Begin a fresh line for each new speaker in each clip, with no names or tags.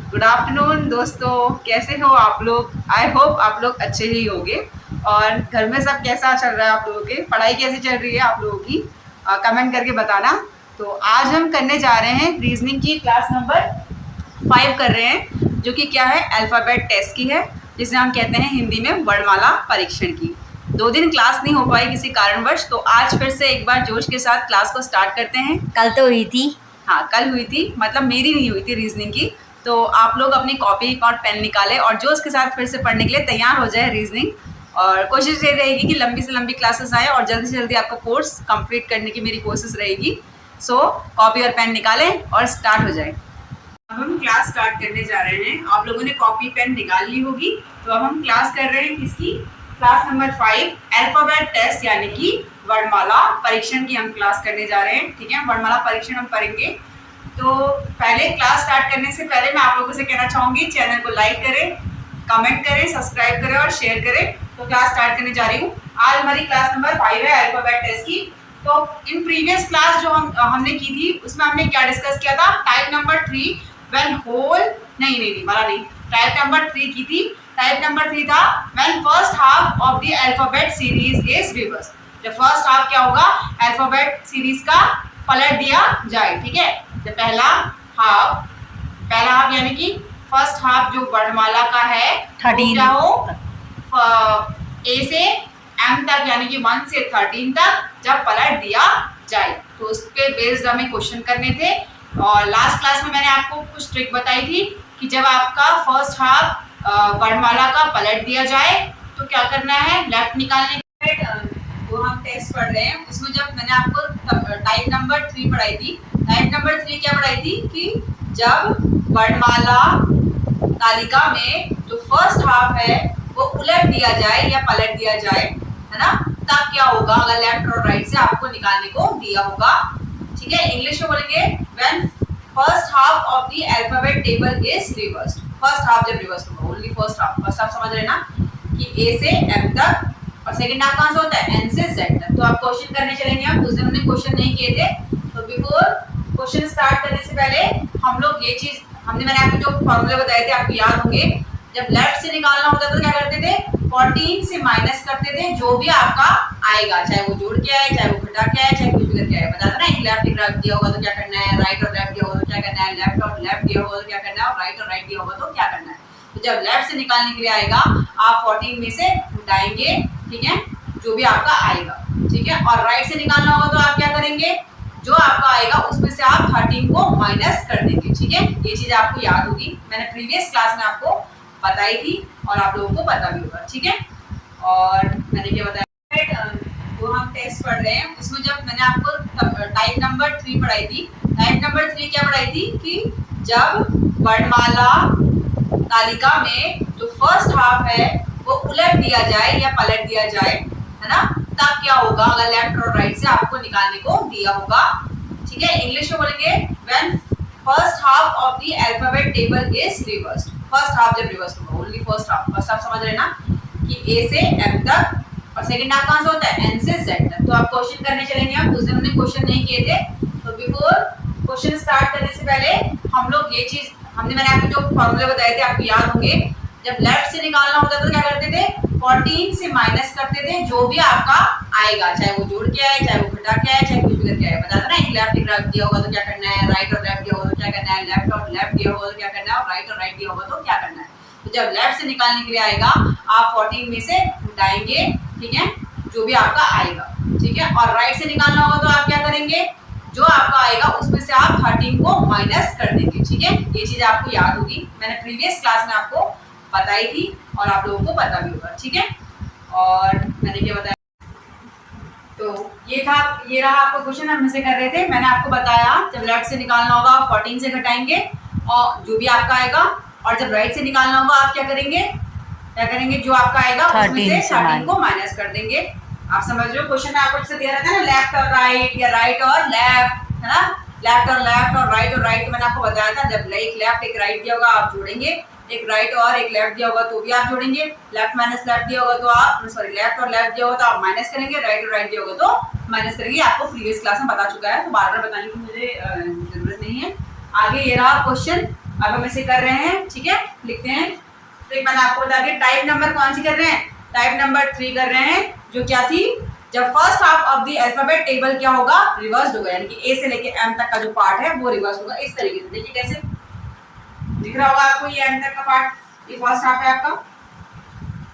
Good afternoon दोस्तों, कैसे हो आप लोग। आई होप आप लोग अच्छे ही होंगे। और घर में सब कैसा चल रहा है आप लोगों के, पढ़ाई कैसी चल रही है आप लोगों की, कमेंट करके बताना। तो आज हम करने जा रहे हैं रीजनिंग की क्लास नंबर 5 कर रहे हैं, जो कि क्या है, अल्फ़ाबेट टेस्ट की है, जिसे हम कहते हैं हिंदी में वर्णमाला परीक्षण की। 2 दिन क्लास नहीं हो पाई किसी कारणवश, तो आज फिर से एक बार जोश के साथ क्लास को स्टार्ट करते हैं।
कल तो हुई थी।
हाँ, कल हुई थी, मतलब मेरी नहीं हुई थी रीजनिंग की। तो आप लोग अपनी कॉपी और पेन निकालें और जोश के साथ फिर से पढ़ने के लिए तैयार हो जाए रीजनिंग। और कोशिश ये रहेगी कि लंबी से लंबी क्लासेस आए और जल्दी से जल्दी आपका कोर्स कंप्लीट करने की मेरी कोशिश रहेगी। सो कॉपी और पेन निकालें और स्टार्ट हो जाए। अब हम क्लास स्टार्ट करने जा रहे हैं। आप लोगों ने कॉपी पेन निकाल ली होगी। तो अब हम क्लास कर रहे हैं किसकी, क्लास नंबर 5 अल्फाबेट टेस्ट, यानी कि वर्णमाला परीक्षण की हम क्लास करने जा रहे हैं। ठीक है, वर्णमाला परीक्षण हम करेंगे। तो पहले क्लास स्टार्ट करने से पहले मैं आप लोगों से कहना चाहूंगी, चैनल को लाइक करें, कमेंट करें, सब्सक्राइब करें और शेयर करें। तो क्लास स्टार्ट करने जा रही हूँ। आज हमारी क्लास नंबर 5 है अल्फाबेट टेस्ट की। तो इन प्रीवियस क्लास जो हमने की थी, उसमें हमने क्या डिस्कस किया था, टाइप नंबर 3 व्हेन होल नहीं वाला नहीं, टाइप नंबर 3 की थी। टाइप नंबर 3 था when first half of the alphabet series is reverse. जब फर्स्ट हाफ क्या होगा, अल्फाबेट सीरीज का पलट दिया जाए। ठीक है, तो पहला हाफ यानी कि फर्स्ट हाफ जो वर्णमाला का है,
13
क्या हो, ए से एम तक, यानी कि 1 से 13 तक जब पलट दिया जाए। तो उस पे बेस्ड हमें क्वेश्चन करने थे। और लास्ट क्लास में मैंने आपको कुछ ट्रिक बताई थी कि जब आपका फर्स्ट हाफ वर्णमाला का पलट दिया जाए तो क्या करना है, लेफ्ट निकालने के। जो हम टेस्ट पढ़ रहे हैं उसमें जब मैंने आपको टाइप नंबर 3 पढ़ाई थी, टाइप नंबर 3 क्या पढ़ाई थी कि जब वर्णमाला तालिका में जो फर्स्ट हाफ है वो उलट दिया जाए या पलट दिया जाए, है ना, तब क्या होगा, अगर लेफ्ट और राइट से आपको निकालने को दिया होगा। ठीक है, इंग्लिश में बोलेंगे when first half of the alphabet table is reversed. First half जब रिवर्स होगा, ओनली फर्स्ट हाफ समझ रहे ना, कि ए से एम तक और सेकंड हाफ कहां से होता है, एन से जेड तक। तो आप क्वेश्चन करने चलेंगे। आप उस दिन हमने क्वेश्चन नहीं किए थे, तो बिफोर क्वेश्चन स्टार्ट करने से पहले हम लोग ये चीज, मैंने आपको जो फॉर्मूले बताए थे आपको याद होंगे। जब लेफ्ट से निकालना होता था तो क्या करते थे, 14 से माइनस करते थे, जो भी आपका आएगा, चाहे वो जोड़ के आए, चाहे वो घटा के आए, चाहे कुछ भी करके आए। बता दो ना, एक लेफ्ट एक राइट दिया होगा तो क्या करना है, राइट और लेफ्ट दिया होगा तो क्या करना है, लेफ्ट और लेफ्ट दिया होगा तो क्या करना है, और राइट और राइट दिया होगा तो क्या करना है। तो जब लेफ्ट से निकालने के लिए आएगा, आप 14 में से घटाएंगे, ठीक है, जो भी आपका आएगा। ठीक है, और राइट से निकालना होगा तो आप क्या करेंगे, जो आपका आएगा उसमें से आप 13 को माइनस कर देंगे। ठीक है, ये चीज आपको याद होगी, मैंने प्रीवियस क्लास में आपको बताई थी और आप लोगों को पता भी होगा। ठीक है, और मैंने क्या बताया, जो हम टेस्ट पढ़ रहे हैं उसमें जब मैंने आपको टाइप नंबर 3 पढ़ाई थी, टाइप नंबर 3 क्या पढ़ाई थी कि जब वर्णमाला तालिका में जो फर्स्ट हाफ है वो उलट दिया जाए या पलट दिया जाए, है ना, तब क्या होगा, अगर लेफ्ट और राइट से आपको निकालने को दिया होगा। ठीक है, इंग्लिश में बोलेंगे when first half of the alphabet table is reversed. First half जब रिवर्स होगा, ओनली फर्स्ट हाफ समझ रहे ना, कि ए से एम तक और सेकंड हाफ कहां से होता है, एन से जेड तक। तो आप क्वेश्चन करने चलेंगे। आप उस दिन हमने क्वेश्चन नहीं किए थे, तो बिफोर क्वेश्चन स्टार्ट करने से पहले हम लोग ये चीज, मैंने आपको जो फॉर्मूले बताए थे आपको याद होंगे। जब लेफ्ट से निकालना होता था तो क्या करते थे, 14 से माइनस करते थे, जो भी आपका आएगा, चाहे वो जोड़ के आए, चाहे वो घटा के आए, चाहे कुछ भी करके आए। बता दो ना, एक लेफ्ट एक राइट दिया होगा तो क्या करना है, राइट और लेफ्ट दिया होगा तो क्या करना है, लेफ्ट और लेफ्ट दिया होगा तो क्या करना है, और राइट और राइट दिया होगा तो क्या करना है। तो जब लेफ्ट से निकालने के लिए आएगा, आप 14 में से घटाएंगे, ठीक है, जो भी आपका आएगा। ठीक है, और राइट से निकालना होगा तो आप क्या करेंगे, जो आपका आएगा उसमें से आप 13 को माइनस कर देंगे। ठीक है, ये चीज आपको याद होगी, मैंने प्रीवियस क्लास में आपको बताई थी और आप लोगों को पता भी होगा। ठीक है, और मैंने क्या बताया, तो ये रहा आपका क्वेश्चन हम से कर रहे थे। मैंने आपको बताया जब लेफ्ट से निकालना होगा आप 14 से घटाएंगे और जो भी आपका आएगा, और जब राइट से निकालना होगा आप क्या करेंगे, जो आपका आएगा उसमें से 13 को माइनस कर देंगे। आप समझ रहे हो, क्वेश्चन में आपको जैसे दिया रहता है ना, लेफ्ट और राइट या राइट और लेफ्ट, है ना, लेफ्ट और राइट और राइट। मैंने आपको बताया था जब एक लेफ्ट एक राइट दिया होगा आप जोड़ेंगे, एक राइट और एक लेफ्ट दिया होगा तो भी आप जोड़ेंगे, लेफ्ट माइनस लेफ्ट दिया होगा तो आप लेफ्ट और लेफ्ट दिया होगा तो आप माइनस करेंगे, राइट और राइट दिया होगा तो माइनस करेंगे। आपको प्रीवियस क्लास में बता चुका है, तो बार बार बताने की मुझे जरूरत नहीं है। आगे ये रहा क्वेश्चन, अब हम इसे कर रहे हैं, ठीक है, लिखते हैं। तो मैंने आपको बता दिया टाइप नंबर कौन सी कर रहे हैं, टाइप नंबर 3 कर रहे हैं, जो क्या थी, जब first half of the alphabet table क्या होगा, रिवर्स्ड होगा, यानी कि ए से लेके एम तक का जो पार्ट है वो रिवर्स होगा। इस तरीके से देखिए कैसे दिख रहा होगा आपको, ये एम तक का पार्ट, ये फर्स्ट हाफ है आपका,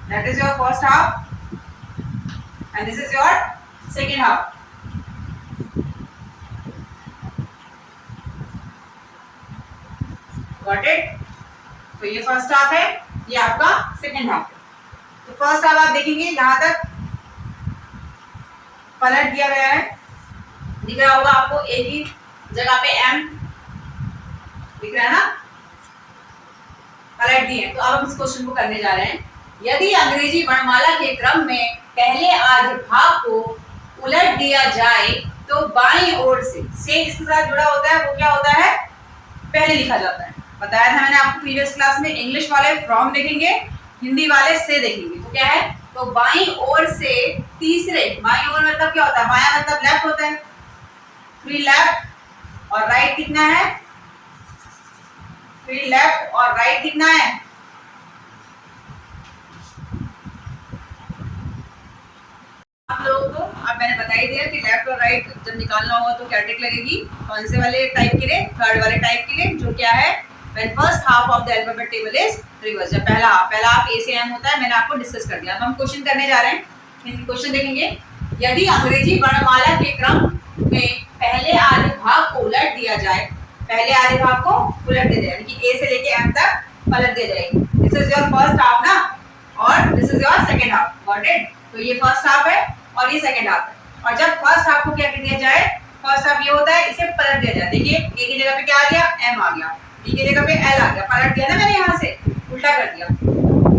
that is your first half and this is your second half. Got it? तो ये फर्स्ट हाफ है, ये आपका सेकेंड हाफ है। तो फर्स्ट हाफ आप देखेंगे यहां तक पलट दिया गया है, दिख रहा होगा आपको, ए की जगह पे एम दिख रहा है ना, पलट दिए। तो अब हम इस क्वेश्चन को करने जा रहे हैं। यदि अंग्रेजी वर्णमाला के क्रम में पहले आधे भाग को उलट दिया जाए तो बाईं ओर से जिसके साथ जुड़ा होता है वो क्या होता है, पहले लिखा जाता है। बताया था मैंने आपको प्रीवियस क्लास में, इंग्लिश वाले फ्रॉम देखेंगे, हिंदी वाले से देखेंगे। तो क्या है, तो बाईं ओर से तीसरे, बाईं ओर मतलब क्या होता है, बायां मतलब लेफ्ट होता है, फ्री लेफ्ट, और राइट कितना है, फ्री लेफ्ट और राइट कितना है, आप लोगों को अब मैंने बता ही दिया कि लेफ्ट और राइट जब निकालना होगा तो क्या ट्रिक लगेगी, कौन से वाले टाइप के लिए, थर्ड वाले टाइप के लिए, जो क्या है, when first half of the alphabet table is reversed। जब पहला हाफ ए से एम होता है, मैंने आपको डिस्कस कर दिया। अब हम क्वेश्चन करने जा रहे हैं, क्वेश्चन देखेंगे। यदि अंग्रेजी वर्णमाला के क्रम में पहले आधे भाग को उलट दिया जाए, पहले आधे भाग को उलट दिया जाए, यानी कि ए से लेके एम तक पलट दिया जाएगी। This is your first half ना, और this is your second half. Got it? तो ये फर्स्ट हाफ है और ये सेकंड हाफ है। और जब फर्स्ट हाफ को क्या कर दिया जाए, फर्स्ट हाफ ये होता है, इसे पलट दिया जाए। देखिए ए की जगह पे क्या आ गया, एम आ गया, बी की जगह पे एल आ गया, पलट दिया ना मैंने, यहाँ से उल्टा कर दिया,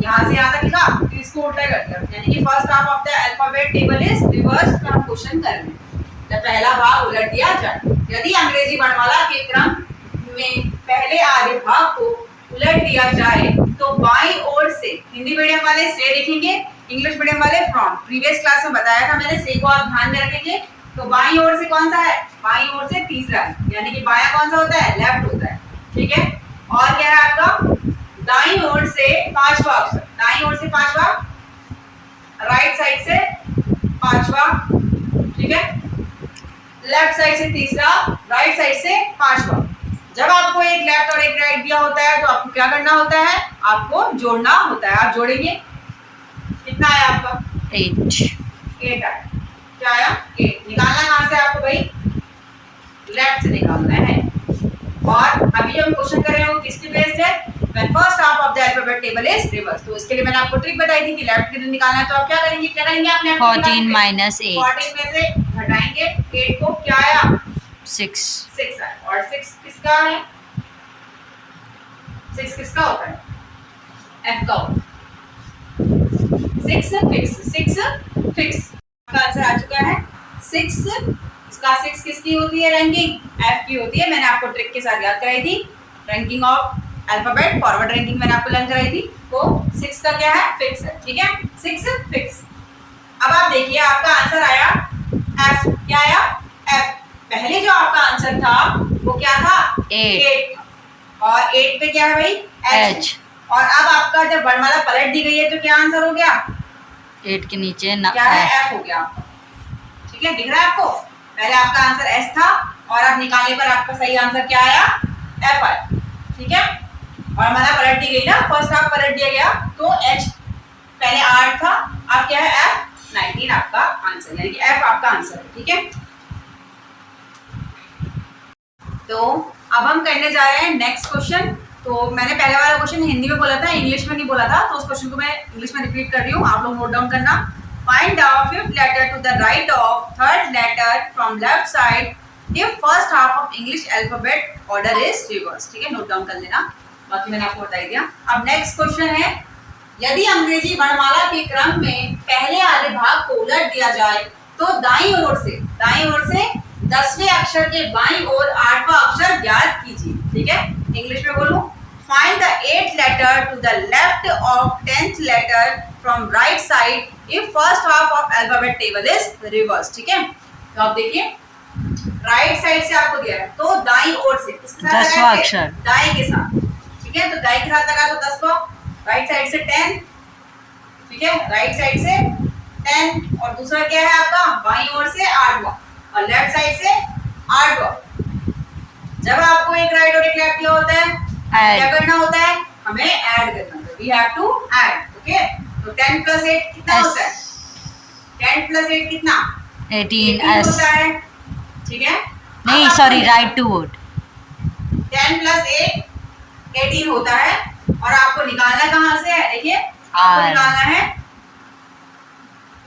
यहाँ से यहाँ तक लिखा, तो इसको उल्टा कर दिया, यानी कि first half of the alphabet table is reversed. हम क्वेश्चन कर रहे हैं, जब पहला भाग उलट दिया जाए। यदि अंग्रेजी वर्णमाला के क्रम में पहले आधे भाग को उलट दिया जाए तो बाईं ओर से, हिंदी मीडियम वाले से लिखेंगे, इंग्लिश मीडियम वाले फ्रॉम। प्रीवियस क्लास में बताया था मैंने, से को आप ध्यान में रखेंगे। तो बाईं ओर से कौन सा है, बाईं ओर से तीसरा है, यानी कि बायां कौन सा होता है, लेफ्ट होता है, ठीक है। और क्या है आपका, दाईं ओर से पांचवा अक्षर, दाईं ओर से पांचवा, राइट साइड से पांचवा, ठीक है, लेफ्ट साइड से तीसरा, राइट साइड से पांचवा। जब आपको एक लेफ्ट और एक राइट दिया होता है तो आपको क्या करना होता है, आपको जोड़ना होता है। आप जोड़ेंगे, कितना आया आपका, 8 आया, क्या आया, 8। निकालना कहां से आपको भाई, लेफ्ट से निकालना है। और अभी हम क्वेश्चन कर रहे हैं वो किसके बेस्ड है, when first half of the alphabet table is reversed। तो इसके लिए मैंने आपको ट्रिक बताई थी कि लेफ्ट के लिए निकालना है। तो आप क्या करेंगे, क्या करेंगे, आपने
14 minus 8,
14 में से घटाएंगे 8 को, क्या आया, 6 आया। और 6 किसका है, 6 किसका होता है, एफ का होता है। 6 फिक्स का आंसर आ चुका है 6। इसका 6 किसकी होती है, रैंकिंग, एफ की होती है। मैंने आपको ट्रिक के साथ याद कराई थी, ranking of alphabet, forward ranking मैंने आपको लर्न कराई थी। तो 6 का क्या है, फिक्स है, ठीक है, 6 फिक्स। अब आप देखिए आपका आंसर आया एफ, क्या आया, एफ। पहले जो आपका आंसर था वो क्या था, 8, और 8 पे क्या है भाई, एच। और अब आपका जब वर्णमाला पलट दी गई है तो क्या आंसर हो गया,
8 के नीचे
क्या है, एफ हो गया, ठीक है, दिख रहा है आपको। पहले आपका आंसर एस था और अब निकालने पर आपका सही आंसर क्या आया, एफ आया, ठीक है। और हमारा पलट दी गई ना, फर्स्ट हाफ पलट दिया गया तो एच पहले 8 था, अब क्या है, एफ 19 आपका आंसर, यानी कि एफ आपका आंसर है, ठीक है। तो अब हम करने जा रहे हैं नेक्स्ट क्वेश्चन। तो मैंने पहले वाला क्वेश्चन हिंदी में बोला था, इंग्लिश में नहीं बोला था, तो उस क्वेश्चन को मैं इंग्लिश में रिपीट कर रही हूँ, आप लोग नोट डाउन करना। Find the fifth letter to the right of third letter from left side if first half of English alphabet order is reverse, ठीक है, नोट डाउन कर लेना, बाकी मैंने आपको बता दिया। अब नेक्स्ट क्वेश्चन है, यदि अंग्रेजी वर्णमाला के क्रम में पहले आधे भाग को उलट दिया जाए तो दाईं ओर से 10वें अक्षर के बाईं ओर 8वां अक्षर ज्ञात कीजिए, ठीक है। इंग्लिश में बोलूं, find the 8th letter to the left of 10th letter from right side if first half of alphabet table is reverse, ठीक है। तो आप देखिए राइट साइड से आपको दिया है, तो दाईं ओर से, किसके साथ,
10वां अक्षर
दाएं के साथ, ठीक है, तो दाई के साथ लगा दो 10 को, राइट साइड से 10, ठीक है, राइट साइड से 10 और दूसरा क्या है आपका बाईं ओर से 8 और लेफ्ट साइड से 8। जब आपको एक राइट और एक लेफ्ट दिया होता है क्या करना होता है, हमें ऐड करना होता है, we have to add. Okay, तो 10 प्लस 8 कितना होता है, 10 प्लस 8 कितना
18
होता है, ठीक है।
नहीं sorry, right to vote.
10 plus 8 18 होता है और आपको निकालना कहाँ से है, देखिए आपको निकालना है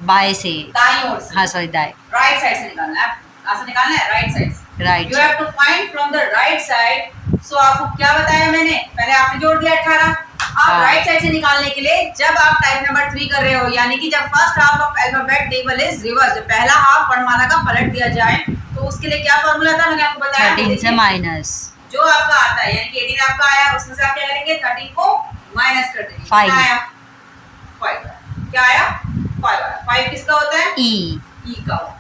बाएं से,
दाईं ओर से,
हाँ सॉरी दाएं,
राइट साइड से निकालना है, कहाँ से निकालना है, राइट साइड से,
right.
You have to find from the right side. So आपको क्या बताया मैंने, पहले आपने जोड़ दिया 18, आप राइट साइड से निकालने के लिए जब आप टाइप नंबर 3 कर रहे हो, यानी कि जब first half of alphabet table is reverse, पहला हाफ वर्णमाला का पलट दिया जाए, तो उसके लिए क्या फॉर्मूला था, मैंने आपको बताया
13 से माइनस
जो आपका आता है, यानी कि 18 आपका आया, उसमें से आप क्या करेंगे 13 को माइनस कर देंगे,
5
आया 5, क्या आया 5 आया। 5 किसका होता है,
ई
का होता है।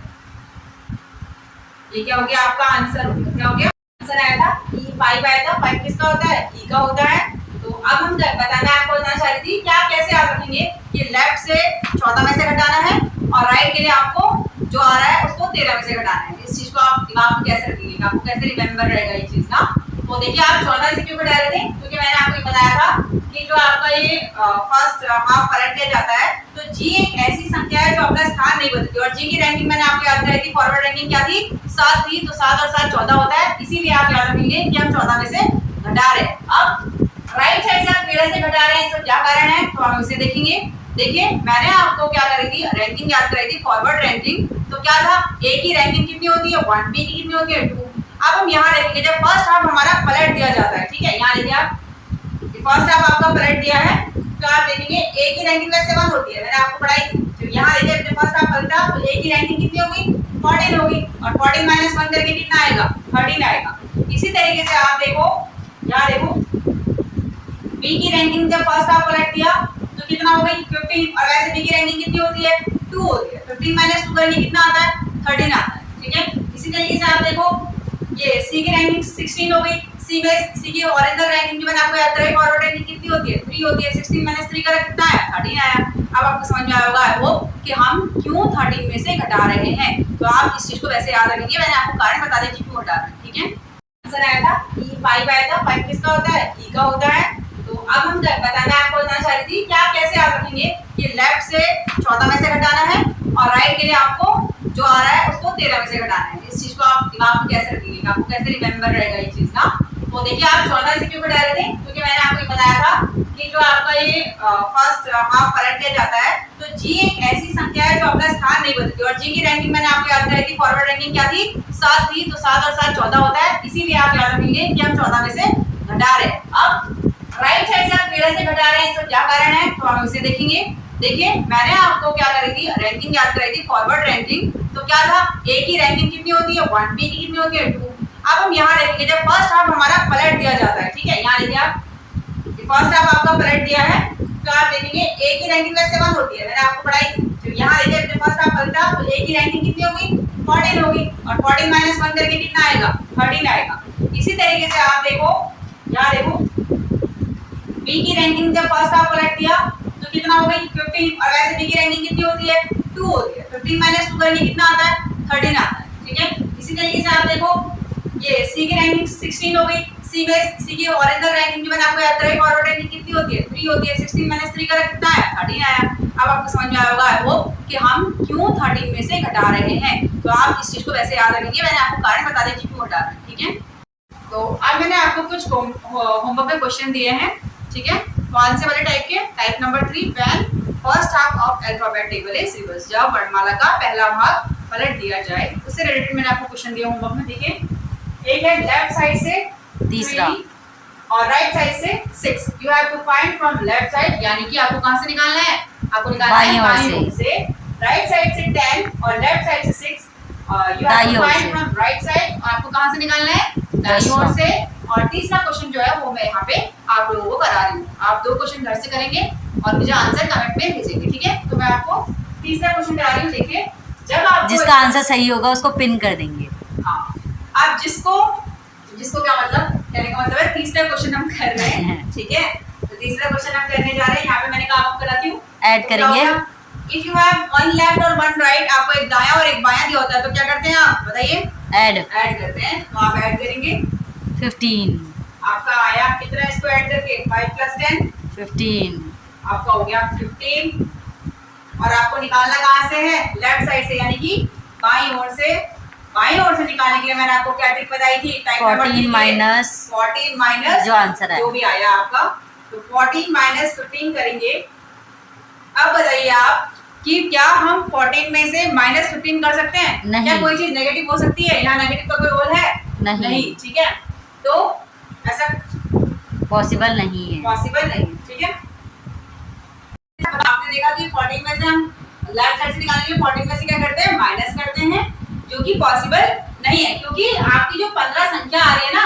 ये क्या हो गया आपका आंसर, क्या हो गया आंसर आया था E5 आया था। 5 किसका होता है, E का होता है। तो अब हम बताना आपको बताना चाह रही थी क्या कैसे याद रखेंगे कि लेफ्ट से 14 में से घटाना है और राइट के लिए आपको जो आ रहा है उसको 13 में से घटाना है। इस चीज को आप दिमाग में कैसे रखेंगे, आपको कैसे रिमेम्बर रहेगा ये चीज ना। तो देखिए आप 14 से क्यों घटा रहे थे, क्योंकि मैंने आपको बताया था कि जो आपका ये फर्स्ट हाफ पलट दिया जाता है, तो जी एक ऐसी संख्या है जो अपना स्थान नहीं बदलती, और जी की रैंकिंग मैंने आपको याद कराई थी, फॉरवर्ड रैंकिंग क्या थी 7 थी, तो 7 और 7 14 होता है, इसीलिए आप याद रखेंगे कि हम 14 में से घटा रहे हैं। अब राइट साइड से आप 13 से घटा रहे हैं, इसका क्या कारण है तो हम इसे देखेंगे। देखिए मैंने आपको क्या करी थी, रैंकिंग याद कराई थी, फॉरवर्ड रैंकिंग। तो क्या था, ए की रैंकिंग कितनी होती है 1, बी की कितनी होती है 2। अब हम यहाँ देखेंगे जब फर्स्ट हाफ हमारा पलट दिया जाता है, ठीक है, यहाँ देखिए आप फर्स्ट हाफ आपका पलट दिया है, तो आप देखेंगे ए की रैंकिंग वैसे 1 होती है, मैंने आपको पढ़ाई थी। तो यहाँ देखिए जब फर्स्ट हाफ पलटा तो ए की रैंकिंग कितनी होगी 14 होगी, और 14 माइनस 1 करके कितना आएगा 13 आएगा। इसी तरीके से आप देखो यहाँ देखो बी की रैंकिंग जब फर्स्ट हाफ पलट दिया तो कितना हो गई 15, और वैसे बी की रैंकिंग कितनी होती है 2 होती है। 15 माइनस 2 करेंगे कितना आता है 13 आता है, ठीक है। इसी तरीके से आप देखो ये सी की रैंकिंग 16 हो गई, सी की ओरिजिनल रैंकिंग जो मैंने आपको याद कराई फॉरवर्ड रैंकिंग कितनी होती है 3 होती है। 16 माइनस 3 करा कितना आया 13 आया। अब आपको समझ में आया होगा आई होप कि हम क्यों 13 में से घटा रहे हैं। तो आप इस चीज को वैसे याद रखेंगे, मैंने आपको कारण बता दिया कि क्यों घटा रहे हैं, ठीक है। आंसर आया था E5 आया था। 5 किसका होता है E का होता है। तो अब हम बताना आपको बताना चाह रही थी कि आप कैसे याद रखेंगे कि लेफ्ट से 14 में से घटाना है और राइट के लिए आपको जो आ रहा है उसको 13 में से घटाना है। इस चीज को आप दिमाग में कैसे रखेंगे, आपको कैसे रिमेम्बर रहेगा ये चीज ना। तो देखिए आप 14 से क्यों घटा रहे थे, क्योंकि मैंने आपको बताया था कि जो आपका ये फर्स्ट हाफ पलट दिया जाता है, तो जी एक ऐसी संख्या है जो अपना स्थान नहीं बदलती, और जी की रैंकिंग मैंने आपको याद कराई थी, फॉरवर्ड रैंकिंग क्या थी 7 थी, तो 7 और 7 14 होता है, इसीलिए आप याद रखेंगे कि हम 14 में से घटा रहे हैं। अब राइट साइड से आप 13 से घटा रहे हैं, इसका क्या कारण है तो हम इसे देखेंगे। देखिए मैंने आपको क्या करी थी, रैंकिंग याद कराई थी, फॉरवर्ड रैंकिंग। तो क्या था, ए की रैंकिंग कितनी होती है 1, बी की कितनी होती है 2। अब हम यहाँ देखेंगे जब फर्स्ट हाफ हमारा पलट दिया जाता है, ठीक है, यहाँ देखिए आप फर्स्ट हाफ आपका पलट दिया है, तो आप देखेंगे ए की रैंकिंग वैसे 1 होती है, मैंने आपको पढ़ाई थी। तो यहाँ देखिए जब फर्स्ट हाफ पलटा तो ए की रैंकिंग कितनी होगी 14 होगी, और 14 माइनस 1 करके कितना आएगा 13 आएगा। इसी तरीके से आप देखो यहाँ देखो बी की रैंकिंग जब फर्स्ट हाफ पलट दिया तो कितना हो गई 15, और वैसे बी की रैंकिंग कितनी होती है 2 होती है। 15 माइनस 2 करके कितना आता है 13 आता है, ठीक है। इसी तरीके से आप देखो ये सी की रैंकिंग 16 हो गई, सी की ओरिजिनल रैंकिंग जो मैंने आपको याद कराई फॉरवर्ड रैंकिंग कितनी होती है 3 होती है। 16 माइनस 3 करा कितना आया 13 आया। अब आपको समझ में आया होगा आई होप कि हम क्यों 13 में से घटा रहे हैं। तो आप इस चीज को वैसे याद रखेंगे, मैंने आपको कारण बता दिया कि क्यों घटा रहे हैं, ठीक है। तो अब मैंने आपको कुछ होमवर्क में क्वेश्चन दिए हैं, ठीक है, कौन से वाले टाइप के, type number 3 when first half of alphabet table is reverse, जब वर्णमाला का पहला भाग पलट दिया जाए, उससे रिलेटेड मैंने आपको क्वेश्चन दिया होमवर्क में। देखिए एक है लेफ्ट साइड से
तीसरा
3 और राइट साइड से 6, you have to find from left side, यानी कि आपको कहां से निकालना है, आपको निकालना है बाईं ओर से। राइट साइड से 10 और लेफ्ट साइड से 6, you have to find from right side, आपको कहां से निकालना है दाईं ओर से। और तीसरा क्वेश्चन जो है वो मैं यहाँ पे आप लोगों को करा रही हूँ, आप 2 क्वेश्चन घर से करेंगे और मुझे आंसर कमेंट में भेजेंगे, ठीक है। तो मैं आपको तीसरा क्वेश्चन करा रही हूँ। देखिए जब आप
जिसका आंसर सही होगा उसको पिन कर देंगे।
हाँ, आप जिसको जिसको क्या मतलब, कहने का मतलब है तीसरा क्वेश्चन हम कर रहे हैं, ठीक है। तो तीसरा क्वेश्चन हम करने जा रहे हैं। यहाँ पे मैंने कहा आपको कराती हूँ,
ऐड करेंगे।
If you have one left और वन राइट, आपको एक दाया और एक बायां दिया होता है, तो क्या करते हैं आप बताइए?
ऐड
करते हैं। तो आप ऐड करेंगे
15
आपका आया कितना, इसको ऐड करके 5 + 10
15
आपका हो गया 15। और आपको निकालना कहाँ से है? लेफ्ट साइड से, यानी कि बाईं ओर से। बाईं ओर से निकालने के लिए मैंने आपको क्या ट्रिक बताई थी?
14 माइनस जो आंसर है,
जो भी आया आपका। तो 14 - 15 करेंगे। अब बताइए आप कि क्या हम 14 में से -15 कर सकते हैं?
नहीं।
क्या कोई चीज नेगेटिव हो सकती है? यहाँ नेगेटिव का कोई रोल है?
नहीं।
ठीक है, तो ऐसा
पॉसिबल नहीं है।
पॉसिबल नहीं, ठीक है। आपने देखा कि 14 में से हम लेफ्ट साइड से निकालने के लिए 14 में से क्या करते हैं? माइनस करते हैं, जो कि पॉसिबल नहीं है, क्योंकि आपकी जो 15 संख्या आ रही है ना,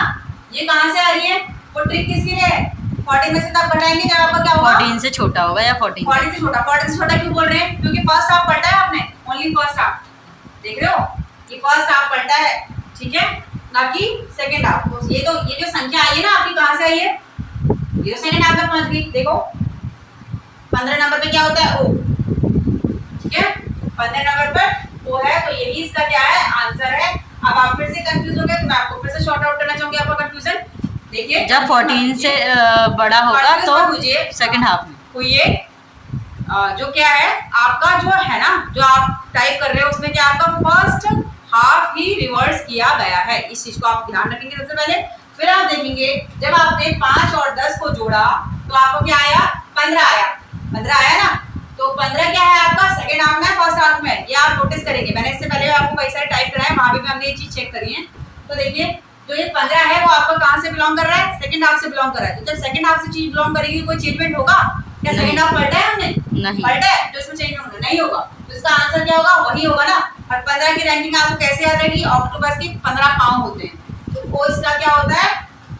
ये कहाँ से आ रही है? वो ट्रिक किसके लिए है? 14 में से तब घटाएंगे जब आपका क्या होगा?
14 से छोटा होगा या 14
से छोटा। 14 से छोटा क्यों बोल रहे हैं? क्योंकि फर्स्ट हाफ पढ़ा है आपने, ओनली फर्स्ट हाफ। देख रहे हो, ये फर्स्ट हाफ पढ़ा है, ठीक है, ना कि सेकंड हाफ। तो ये जो संख्या आई है ना आपकी, कहाँ से आई है? ये सेकंड हाफ में पहुंच गई। देखो 15 नंबर पे क्या होता है? ओ, ठीक है, 15 नंबर पर ओ है, तो यही इसका क्या है? आंसर है। अब आप फिर से कंफ्यूज हो गए, तो मैं आपको फिर से शॉर्ट आउट करना चाहूंगी आपका कंफ्यूजन। देखिए,
जब 14 से बड़ा होगा तो सेकंड हाफ में
हुई जो क्या है आपका, जो है ना, जो आप टाइप कर रहे हो उसमें क्या आपका फर्स्ट हाफ ही रिवर्स किया गया है। इस चीज को आप ध्यान रखेंगे सबसे पहले। फिर आप देखेंगे जब आपने 5 और 10 को जोड़ा तो आपको क्या आया? 15 आया। 15 आया ना, तो 15 क्या है आपका? सेकंड हाफ में, फर्स्ट हाफ में। ये आप नोटिस करेंगे, मैंने इससे पहले आपको कई सारे टाइप कराए, वहां भी हमने ये चीज चेक करी है। तो देखिए, जो ये 15 है वो आपका कहां से बिलोंग कर रहा है? सेकंड हाफ से बिलोंग कर रहा है। तो जब सेकंड हाफ से चीज बिलोंग करेगी, कोई चेंजमेंट होगा क्या? सेकंड हाफ पढ़ा है हमने?
नहीं
पढ़ा है, तो इसमें चेंजमेंट नहीं होगा। तो इसका आंसर क्या होगा? वही होगा ना। और 15 की रैंकिंग आपको कैसे याद रहेगी? ऑक्टोपस के 15 पांव होते हैं, तो वो इसका क्या होता है?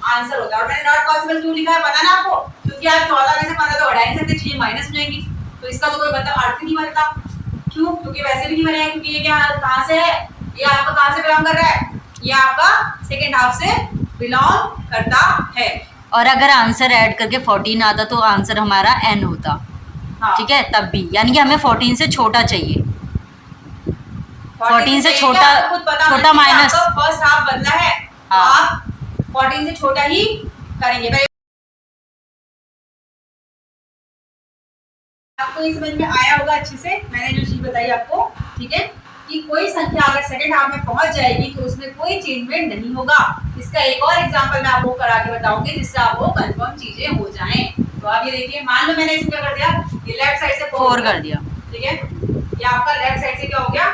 आंसर होता है। और मैंने नॉट पॉसिबल क्यों लिखा है पता ना आपको? क्योंकि आप 14 में से 15 तो हटा नहीं सकते, चीजें माइनस हो जाएंगी, तो इसका तो कोई मतलब अर्थ नहीं बनता। क्यों? क्योंकि वैसे भी नहीं बनेगा, क्योंकि ये क्या कहां से है? ये आपका कहां से बिलोंग कर रहा है? ये आपका सेकंड हाफ से बिलोंग करता है।
और अगर आंसर ऐड करके 14 आता तो आंसर हमारा n होता।
हाँ।
ठीक है, तब भी यानी कि हमें 14 से छोटा चाहिए। 14 से छोटा माइनस
फर्स्ट हाफ बदला है, तो
हाँ।
आप 14 से छोटा ही करेंगे। आपको ये समझ में आया होगा अच्छे से, मैंने जो चीज बताई आपको, ठीक है, कि कोई संख्या अगर सेकंड हाफ में पहुंच जाएगी तो उसमें कोई चेंजमेंट नहीं होगा। इसका एक और एग्जांपल मैं आपको करा के बताऊंगी, जिससे आपको कंफर्म चीजें हो जाएं। तो आप ये देखिए, मान लो मैंने इसमें क्या कर दिया, ये लेफ्ट साइड से
4 कर दिया,
ठीक है, ये आपका लेफ्ट साइड से क्या हो गया?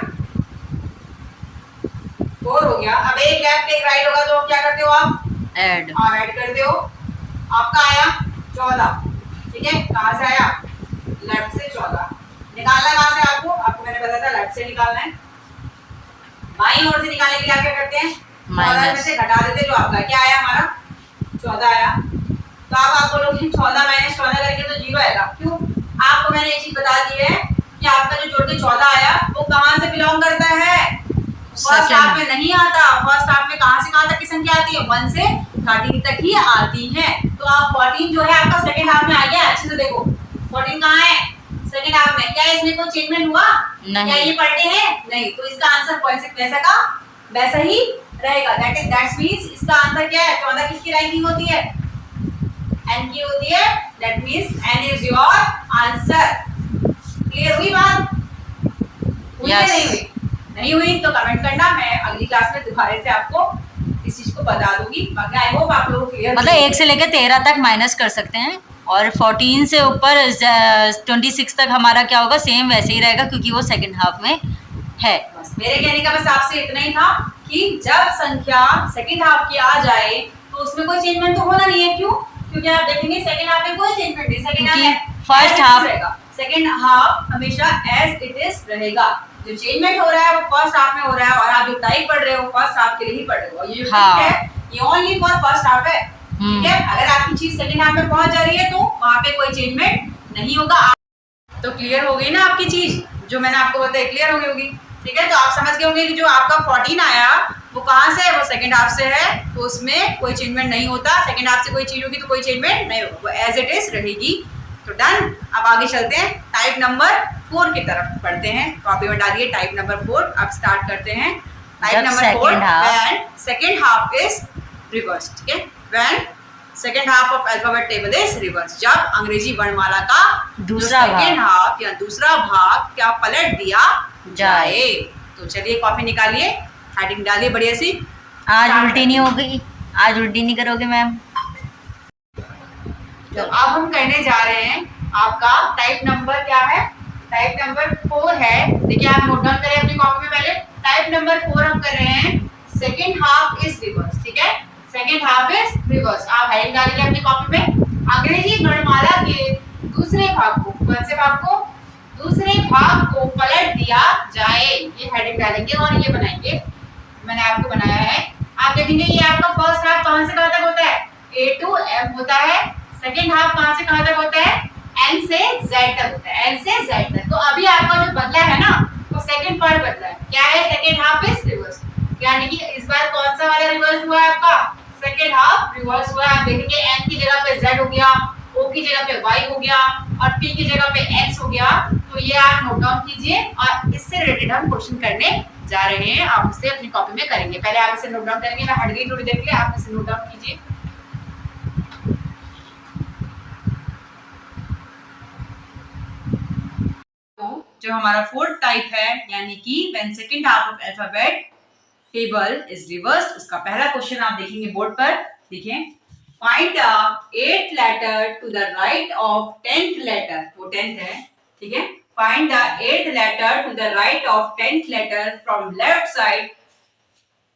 4 हो गया। अब एक लेफ्ट एक राइट होगा, तो क्या करते हो आप?
ऐड
ऐड करते हो। आपका आया 14, ठीक है, कहां से आया? लेफ्ट से 14। निकालना कहां से आपको? आपको मैंने बताया था लेफ्ट से निकालना है। बाईं ओर से निकालने के लिए क्या करते हैं? 14 में से घटा देते, जो आपका क्या आया? हमारा 14 आया। तो आप बोलोगे 14 - 14 करेंगे तो 0 आएगा। क्यों? आपको मैंने एक चीज बता दी है कि आपका जो जोड़ के 14 आया वो कहां से बिलोंग करता है? फर्स्ट हाफ में नहीं आता। फर्स्ट हाफ में कहां से कहां तक की संख्या आती है? 1 से 13 तक ही आती है। तो आप 14 जो है आपका सेकंड हाफ में आ गया। अच्छे से देखो 14 कहां है? सेकंड हाफ में। क्या इसमें कोई चेंजमेंट हुआ?
नहीं।
क्या ये पलटे हैं? नहीं। तो इसका आंसर वैसा का वैसा ही रहेगा। दैट्स मींस इसका आंसर क्या है? 14 किसकी रैंकिंग होती है? n की होती है। That means n is your answer. Clear हुई बात? हुई या नहीं हुई? नहीं हुई तो कमेंट करना, मैं अगली क्लास में दोबारा से आपको इस चीज को बता दूंगी। बाकी आई होप आप लोगों को क्लियर,
मतलब 1 से लेकर 13 तक माइनस कर सकते हैं, और 14 से ऊपर 26 तक हमारा क्या होगा? सेम वैसे ही रहेगा, क्योंकि वो सेकंड हाफ में है।
बस मेरे कहने का बस आपसे इतना ही था कि जब संख्या सेकंड हाफ की आ जाए तो उसमें कोई चेंजमेंट तो होना नहीं है। क्यों? क्योंकि आप देखेंगे सेकंड हाफ में कोई चेंजमेंट नहीं। सेकंड हाफ
फर्स्ट हाफ
रहेगा, सेकंड हाफ हमेशा एज इट इज रहेगा। जो चेंजमेंट हो रहा है वो फर्स्ट हाफ में हो रहा है, और आप जो टाइप पढ़ रहे हो फर्स्ट हाफ के लिए ही पढ़ रहे हो। ये जो है ये ओनली फॉर फर्स्ट हाफ है, ठीक है। अगर आपकी चीज सेकंड हाफ में पहुंच जा रही है तो वहां पे कोई चेंजमेंट नहीं होगा। तो क्लियर हो गई ना आपकी चीज? जो मैंने आपको बताया क्लियर हो गई होगी, ठीक है। तो आप समझ गए होंगे कि जो आपका 14 आया वो कहाँ से है, वो सेकंड हाफ से है, तो उसमें कोई चेंजमेंट नहीं होता। सेकंड हाफ से कोई चीज होगी तो कोई चेंजमेंट नहीं होगा, वो एज इट इज रहेगी। तो डन। अब आगे चलते हैं, टाइप नंबर 4 की तरफ पढ़ते हैं। कॉपी में डालिए टाइप नंबर 4। अब स्टार्ट करते हैं। Type number 4, when second half is reverse. ठीक है, when second half of alphabet table is reverse, जब अंग्रेजी वर्णमाला का दूसरा सेकेंड हाफ या दूसरा भाग क्या पलट दिया जाए। तो चलिए कॉपी निकालिए, हेडिंग डालिए बढ़िया सी।
आज उल्टी नहीं होगी, आज उल्टी नहीं करोगे मैम।
तो अब हम कहने जा रहे हैं, आपका टाइप नंबर क्या है, टाइप नंबर 4 है। देखिए आप नोट डाउन करें अपनी कॉपी में पहले। टाइप नंबर 4 हम कर रहे हैं, सेकेंड हाफ इज रिवर्स। ठीक है, सेकेंड हाफ इज रिवर्स। आप हेडिंग डालिए अपनी कॉपी में। अंग्रेजी वर्णमाला के दूसरे भाग को, कौन से भाग को, दूसरे भाग को पलट दिया जाए। ये हेडिंग डालेंगे और ये बनाएंगे, मैंने आपको बनाया है। आप देखेंगे ये आपका फर्स्ट हाफ कहां से कहां तक होता है, A to M होता है। सेकेंड हाफ कहां से कहां तक होता है, N से Z तक होता है, N से Z तक। तो अभी आपका जो बदला है ना, वो सेकेंड पार्ट बदला है। क्या है, सेकेंड हाफ इज रिवर्स, यानी कि इस बार कौन सा वाला रिवर्स हुआ है आपका, सेकेंड हाफ रिवर्स हुआ है। आप देखेंगे N की जगह पे Z हो गया, O की जगह पे Y हो गया और P की जगह पे X हो गया। तो ये आप नोट डाउन कीजिए और इससे रिलेटेड हम क्वेश्चन करने जा रहे हैं। आप इसे अपनी कॉपी में करेंगे, पहले आप इसे नोट डाउन करेंगे। मैं हट गई थोड़ी देर के लिए, आप इसे नोट डाउन कीजिए। तो जो हमारा फोर्थ टाइप है, यानी कि when second half of alphabet table is reversed, उसका पहला क्वेश्चन आप देखेंगे बोर्ड पर। देखिए, find the 8th letter to the right of 10th letter, वो 10th है। ठीक है, find the 8th letter to the right of 10th letter from left side.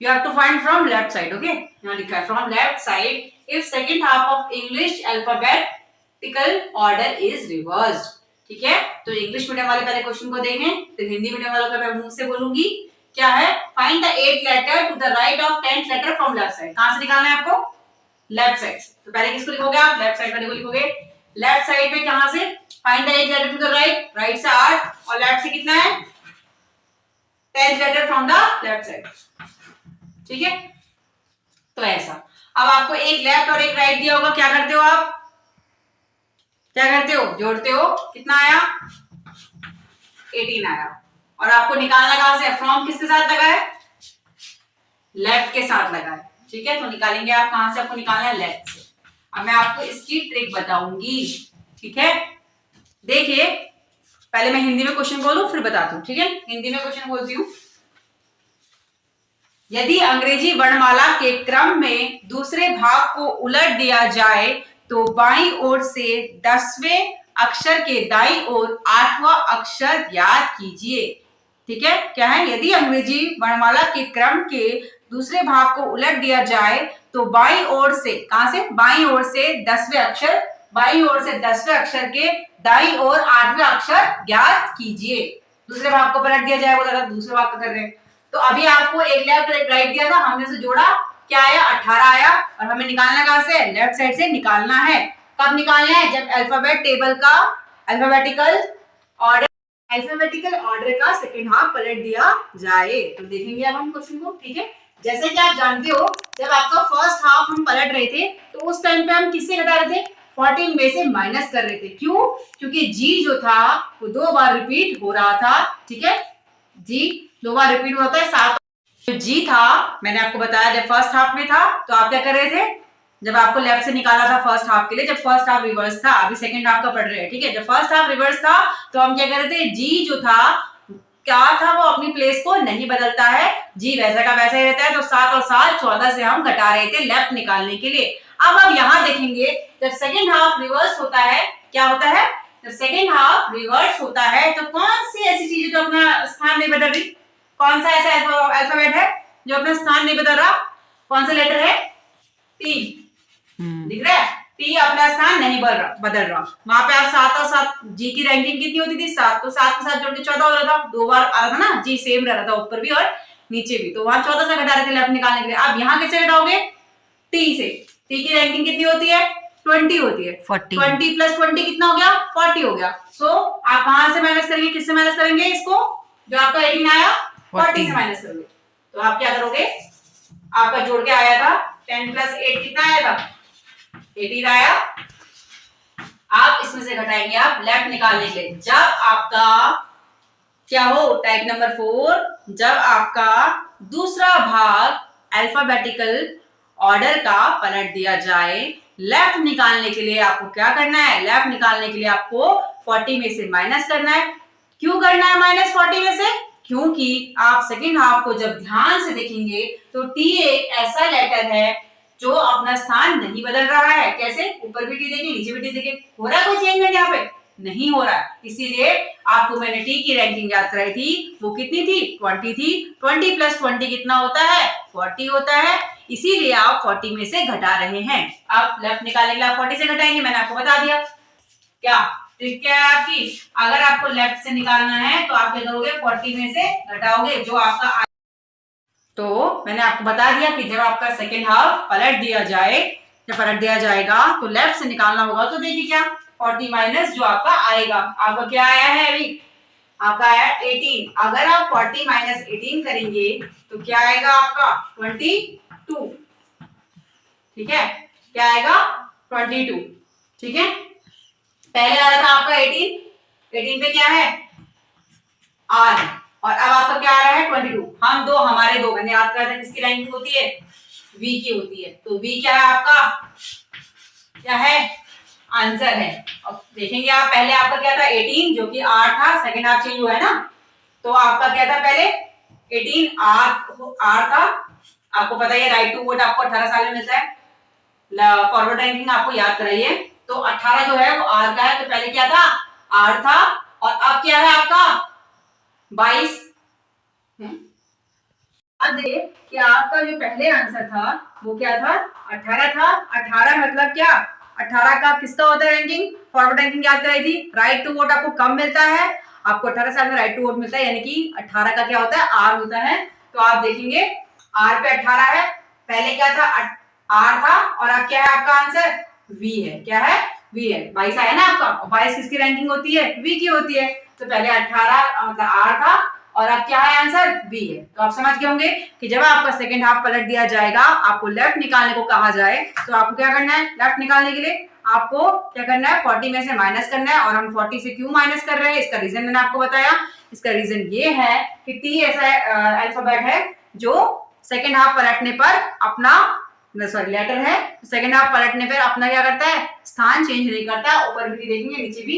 You have to find from left side. Okay, यहाँ लिखा है from left side if second half of English alphabetical order is reversed. ठीक है, तो English medium वाले पहले question को देखें, फिर हिंदी मीडियम वालों का मैं मुंह से बोलूंगी। क्या है, find the 8th letter to the right of 10th letter from left side. कहां से निकालना है आपको, लेफ्ट साइड। तो पहले किसको लिखोगे आप, लेफ्ट साइड वाले को लिखोगे। लेफ्ट साइड में कहां से, find the 8th letter to the right, right से 8 और लेफ्ट से कितना है, 10th letter from the left side. ठीक है, तो ऐसा। अब आपको एक लेफ्ट और एक राइट दिया होगा, क्या करते हो आप, क्या करते हो, जोड़ते हो। कितना आया, 18 आया। और आपको निकालना कहां से, फ्रॉम किसके साथ लगा है, लेफ्ट के साथ लगा है। ठीक है, तो निकालेंगे आप कहां से, आपको निकालना है लेफ्ट से। अब मैं आपको इसकी ट्रिक बताऊंगी। ठीक है, देखिए पहले मैं हिंदी में क्वेश्चन बोलूं फिर बताता हूं। ठीक है, हिंदी में क्वेश्चन बोलती हूँ। यदि अंग्रेजी वर्णमाला के क्रम में दूसरे भाग को उलट दिया जाए तो बाईं ओर से 10वें अक्षर के दाईं ओर 8वां अक्षर याद कीजिए। ठीक है, क्या है, यदि अंग्रेजी वर्णमाला के क्रम के दूसरे भाग को उलट दिया जाए तो बाईं ओर से, कहां से, बाईं ओर से 10वें अक्षर, बाईं ओर से 10वें अक्षर के दाईं ओर 8वें अक्षर याद कीजिए। दूसरे भाग को पलट दिया जाए, वो लगा दूसरे भाग को कर रहे हैं। तो अभी आपको एक लेफ्ट और एक राइट दिया था, हमने से जोड़ा, क्या आया, 18 आया। और हमें निकालना कहां से, लेफ्ट साइड से निकालना है। कब निकालना है, जब अल्फाबेट टेबल का अल्फाबेटिकल ऑर्डर का सेकंड हाफ पलट दिया जाए। तो देखेंगे अब हम क्वेश्चन को। ठीक है, जैसे कि आप जानते हो, जब आपका फर्स्ट हाफ हम पलट रहे थे तो उस टाइम पे हम किससे घटा रहे थे, 14 में से माइनस कर रहे थे। क्यों, क्योंकि जी जो था वो 2 बार रिपीट हो रहा था। ठीक है, जी 2 बार रिपीट होता है। 7 जो जी था, मैंने आपको बताया जब फर्स्ट हाफ में था तो आप क्या कर रहे थे, जब आपको लेफ्ट से निकाला था फर्स्ट हाफ के लिए, जब फर्स्ट हाफ रिवर्स था, अभी सेकंड हाफ का पढ़ रहे हैं। ठीक है, जब फर्स्ट हाफ रिवर्स था तो हम क्या कर रहे थे, जी जो था क्या था, वो अपनी प्लेस को नहीं बदलता है, जी वैसा का वैसा ही रहता है। तो 7 और 7 14 से हम घटा रहे थे लेफ्ट निकालने के लिए। अब यहाँ देखेंगे, जब सेकंड हाफ रिवर्स होता है, क्या होता है, जब सेकंड हाफ रिवर्स होता है तो कौन सी ऐसी चीज जो अपना स्थान नहीं बदल रही, कौन सा ऐसा अल्फाबेट है जो अपना स्थान नहीं बदल रहा, कौन सा लेटर है, टी। दिख रहा है, टी अपना स्थान नहीं बदल रहा। वहां पे आप 7 और 7, जी की रैंकिंग कितनी होती थी, 7, तो 7 के साथ जोड़ के 14 हो रहा था, 2 बार आ रहा था ना, जी सेम रह रहा था ऊपर भी और नीचे भी, तो वहां 14 से घटा रहे थे लेफ्ट निकालने के लिए। अब यहाँ कैसे घटाओगे, टी से। टी की रैंकिंग कितनी होती है, 20 होती है, 20 प्लस 20 कितना हो गया, 40 हो गया। सो आप कहां से माइनस करेंगे, किससे माइनस करेंगे, इसको जो आपका 18 आया 40 से माइनस करोगे। तो आप क्या करोगे, आपका जोड़ के आया था 10 + 8 कितना आया था 18 आया। आप इसमें से घटाएंगे आप लेफ्ट निकालने के लिए। जब आपका क्या हो टाइप नंबर 4, जब आपका दूसरा भाग अल्फाबेटिकल ऑर्डर का पलट दिया जाए, लेफ्ट निकालने के लिए आपको क्या करना है, लेफ्ट निकालने के लिए आपको 40 में से माइनस करना है। क्यों करना है माइनस 40 में से? क्योंकि आप सेकेंड हाफ को जब ध्यान से देखेंगे तो टी एक ऐसा लेटर है जो अपना स्थान नहीं बदल रहा है। कैसे? ऊपर भी टी देखें, नीचे भी टी देखें, हो रहा है कोई चेंजमेंट यहाँ पे? नहीं हो रहा है। इसीलिए आपको मैंने टी की रैंकिंग याद कराई थी, वो कितनी थी 20 थी। 20 + 20 कितना होता है 40 होता है। इसीलिए आप 40 में से घटा रहे हैं। अब लेफ्ट निकालने के लिए आप 40 से घटाएंगे, मैंने आपको बता दिया। क्या ट्रिक क्या है आपकी? अगर आपको लेफ्ट से निकालना है तो आप क्या करोगे 40 में से घटाओगे जो आपका। तो मैंने आपको बता दिया कि जब आपका सेकेंड हाफ पलट दिया जाए, जब पलट दिया जाएगा तो लेफ्ट से निकालना होगा। तो देखिए क्या 40 माइनस जो आपका आएगा, आपका क्या आया है अभी, आपका आया 18। अगर आप 40 माइनस 18 करेंगे तो क्या आएगा आपका 22। ठीक है, क्या आएगा 22। ठीक है, पहले आ रहा था आपका 18 पे क्या है आर, और अब आपका क्या आ रहा है 22। हम दो, हमारे दो, मैंने याद करा था किसकी रैंकिंग होती है, वी की होती है। तो वी क्या है आपका, क्या है आंसर है। अब देखेंगे आप, पहले आपका क्या था 18 जो कि आर था, सेकंड हाफ चेंज हुआ है ना, तो आपका क्या था पहले 18 आर था। आपको पता है राइट टू वोट आपको 18 साल में मिलता है। फॉरवर्ड रैंकिंग आपको याद कराइए। तो 18 जो है वो आर का है, तो पहले क्या था आर था, और अब क्या है आपका 22। अब देखिए कि आपका जो पहले आंसर था वो क्या था 18 था। 18 मतलब क्या, 18 का किसका होता है रैंकिंग, फॉरवर्ड रैंकिंग याद कराई थी। राइट टू वोट आपको कम मिलता है, आपको 18 साल में राइट टू वोट मिलता है, यानी कि 18 का क्या होता है आर होता है। तो आप देखेंगे आर पे 18 है, पहले क्या था आर था, और अब क्या है आपका आंसर वी है। क्या है वी है। 22 आया ना आपका, और 22 किसकी रैंकिंग होती है, वी की होती है। तो पहले 18 मतलब आर था, और अब क्या है आंसर बी है। तो आप समझ गए होंगे कि जब आपका सेकंड हाफ पलट दिया जाएगा, आपको लेफ्ट निकालने को कहा जाए, तो आपको क्या करना है, लेफ्ट निकालने के लिए आपको क्या करना है 40 में से माइनस करना है। और हम 40 से क्यों माइनस कर रहे हैं, इसका रीजन मैंने आपको बताया। इसका रीजन ये है कि टी ऐसा अल्फाबेट है जो सेकंड हाफ पलटने पर अपना लेटर है, सेकंड हाफ पलटने पर अपना क्या करता है, स्थान चेंज नहीं करता, ऊपर भी देखेंगे नीचे भी।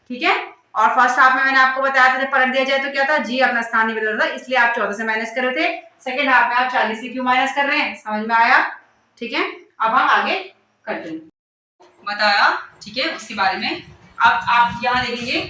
ठीक है, और फर्स्ट हाफ में मैंने आपको बताया था जब पलट दिया जाए तो क्या था, जी अपना स्थान नहीं बदल रहा, इसलिए आप 14 से माइनस कर रहे थे। सेकंड हाफ में आप 40 से क्यों माइनस कर रहे हैं, समझ में आया। ठीक है, अब हम आगे करते हैं, बताया। ठीक है, उसके बारे में अब आप यहाँ देखेंगे,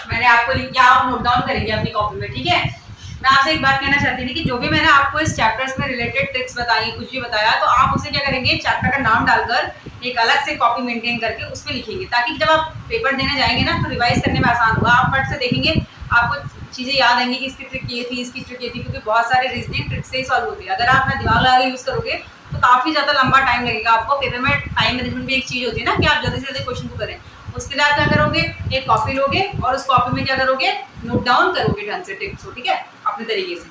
मैंने आपको क्या आप नोट डाउन करेंगे अपनी कॉपी में। ठीक है, मैं आपसे एक बात कहना चाहती थी कि जो भी मैंने आपको इस चैप्टर्स में रिलेटेड ट्रिक्स बताई, कुछ भी बताया, तो आप उसे क्या करेंगे, चैप्टर का नाम डालकर एक अलग से कॉपी मेंटेन करके उसमें लिखेंगे, ताकि जब आप पेपर देने जाएंगे ना तो रिवाइज करने में आसान होगा। आप फट से देखेंगे, आपको चीजें याद आएंगी कि इसकी ट्रिक ये थी, इसकी ट्रिक ये थी, क्योंकि बहुत सारे रीजनिंग ट्रिक से ही सॉल्व होती है। अगर आप अपना दिमाग लगा के यूज करोगे तो काफी ज्यादा लंबा टाइम लगेगा आपको। पेपर में टाइम मैनेजमेंट भी एक चीज होती है ना, कि आप जल्दी से जल्दी क्वेश्चन को करें। उसके लिए आप क्या करोगे, एक कॉपी लोगे और उस कॉपी में क्या करोगे, नोट डाउन करोगे ढंग से ट्रिक्स को। ठीक है, अपने तरीके से।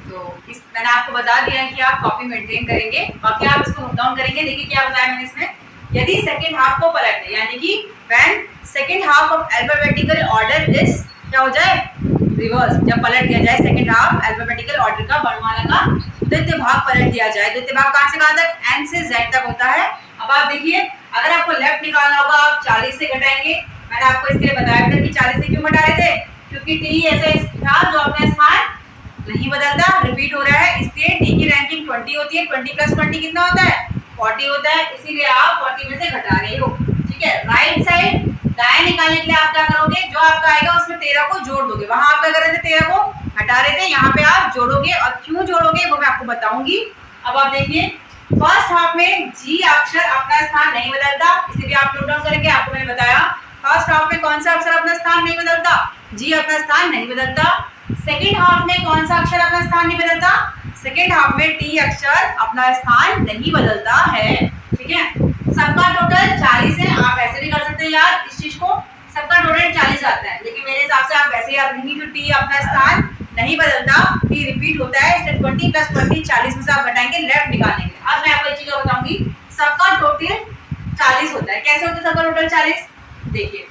तो इस मैंने आपको बता दिया है कि आप कॉपी मेंटेन करेंगे, बाकी आप इसको नोट डाउन करेंगे। देखिए क्या बताया मैंने इसमें, यदि सेकंड हाफ को पलटते, यानी कि when second half of alphabetical order is क्या हो जाए रिवर्स, जब पलट दिया जाए सेकंड हाफ अल्फाबेटिकल ऑर्डर का वर्णमाला का द्वितीय भाग पलट दिया जाए। द्वितीय भाग कहां से कहां तक, एन से जेड तक होता है। अब आप देखिए, अगर आपको लेफ्ट निकालना होगा आप 40 से घटाएंगे। मैंने आपको इसके लिए बताया था कि 40 से क्यों घटा रहे थे, क्योंकि टी ऐसा था जो अपना स्थान नहीं बदलता, रिपीट हो रहा है, इसलिए टी की रैंकिंग 20 होती है। 20 + 20 कितना होता है 40 होता है, इसीलिए आप 40 में से घटा रहे हो। ठीक है, राइट साइड दाएं निकालने के लिए आप क्या करोगे, जो आपका आएगा उसमें 13 को जोड़ दोगे। वहां आप क्या कर रहे थे 13 को हटा रहे थे, यहाँ पे आप जोड़ोगे, और क्यों जोड़ोगे वो मैं आपको बताऊंगी। अब आप देखिए, फर्स्ट हाफ में जी अक्षर अपना स्थान नहीं बदलता, इसे भी आप नोट डाउन करेंगे। आपको मैंने बताया फर्स्ट हाफ में कौन सा अक्षर अपना स्थान नहीं बदलता, जी अपना स्थान नहीं बदलता। सेकेंड हाफ में कौन सा अक्षर अपना स्थान नहीं बदलता, सेकेंड हाफ में टी अक्षर अपना स्थान नहीं बदलता है। ठीक है, सबका टोटल 40 है। आप ऐसे भी कर सकते हैं याद इस चीज को, सबका टोटल 40 आता है, लेकिन मेरे हिसाब से आप वैसे याद रखेंगे कि टी अपना स्थान नहीं बदलता, टी रिपीट होता है, इसलिए 20 + 20 40 में से आप घटाएंगे लेफ्ट निकालने के लिए। अब मैं आपको एक चीज बताऊंगी, सबका टोटल 40 होता है। कैसे होता है सबका टोटल 40? देखिए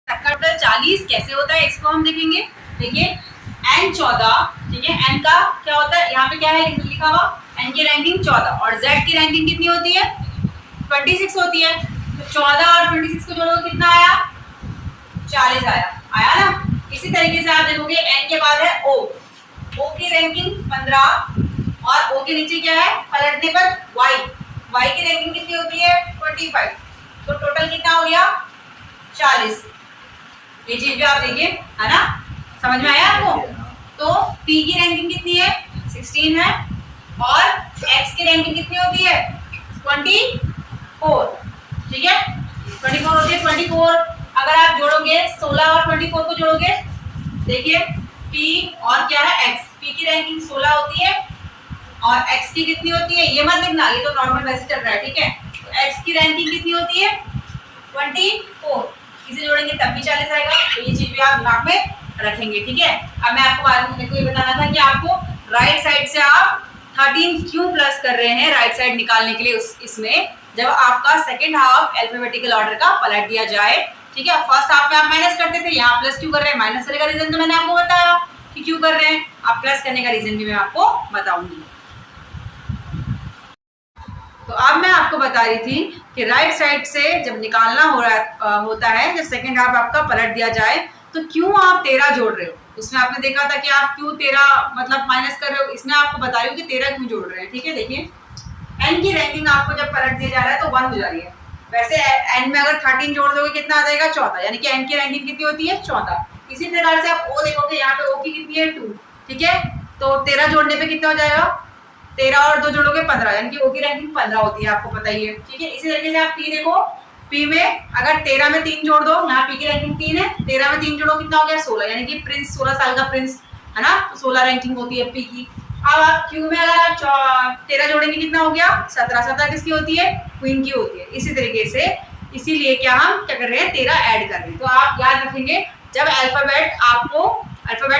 सबका टोटल 40 कैसे होता है, इसको हम देखेंगे। देखिए n 14, ठीक है, n का क्या होता है, यहाँ पे क्या है लिखा हुआ, n की रैंकिंग 14 और z की रैंकिंग कितनी होती है, 26 होती है। तो 14 और 26 को जोड़ोगे कितना आया, 40 आया ना। इसी तरीके से आप देखोगे n के बाद है o, o की रैंकिंग 15 और o के नीचे क्या है पलटने पर y की रैंकिंग कितनी होती है 25। तो टोटल कितना हो गया 40। ये चीज भी आप देखिए, है ना, समझ में आया आपको? तो p की रैंकिंग कितनी है 16 है और x की रैंकिंग कितनी होती है 24, ठीक है, 24 होती है। 24 अगर आप जोड़ोगे 16 और 24 को जोड़ोगे, देखिए p और क्या है x, p की रैंकिंग 16 होती है और x की कितनी होती है, ये मत लिखना, ये तो नॉर्मल वैसे चल रहा है, ठीक है। तो x की रैंकिंग कितनी होती है 24, इसे जोड़ेंगे तब भी 40 आएगा। तो ये चीज भी आप दिमाग में रखेंगे, ठीक है। अब मैं आपको बाद में ये बताना था कि आपको राइट साइड से आप 13 क्यों प्लस कर रहे हैं राइट साइड निकालने के लिए, इसमें जब आपका सेकंड हाफ अल्फाबेटिकल ऑर्डर का पलट दिया जाए, ठीक है। फर्स्ट हाफ में आप माइनस करते थे, यहाँ प्लस क्यों कर रहे हैं, माइनस करने का रीजन तो मैंने आपको बताया कि क्यों कर रहे हैं, आप प्लस करने का रीजन भी मैं आपको बताऊंगी। तो अब मैं आपको बता रही थी कि राइट साइड से जब निकालना होता है, जब सेकंड हाफ आपका पलट दिया जाए, तो क्यों आप 13 जोड़ रहे हो। उसमें आपने देखा था कि आप क्यों 13 मतलब माइनस कर रहे हो, इसमें आपको बता रही हूँ कि 13 क्यों जोड़ रहे हैं, ठीक है। देखिए n की रैंकिंग आपको जब पलट दिया जा रहा है तो 1 हो जा रही है। वैसे n में अगर 13 जोड़ दोगे कितना आ जाएगा 14, यानी कि n की रैंकिंग कितनी होती है 14। इसी प्रकार से आप o देखोगे, यहाँ पे o की कितनी है 2, ठीक है। तो 13 जोड़ने पे कितना हो जाएगा, 13 और 2 जोड़ोगे 15, यानी कि o की रैंकिंग 15 होती है, आपको पता ही है, ठीक है। इसी तरीके से आप p देखो, p में अगर 13 में 3 जोड़ दो, यहाँ p की रैंकिंग 3 है, 13 में 3 जोड़ो कितना हो गया 16, यानी कि प्रिंस 16 साल का प्रिंस है ना, 16 रैंकिंग होती है p की। अब आप q में अगर आप 13 जोड़ेंगे कितना हो गया 17, 17 किसकी होती है क्वीन की होती है। इसी तरीके से इसीलिए क्या हम क्या कर रहे हैं 13 ऐड कर रहे हैं। तो आप याद रखेंगे जब अल्फाबेट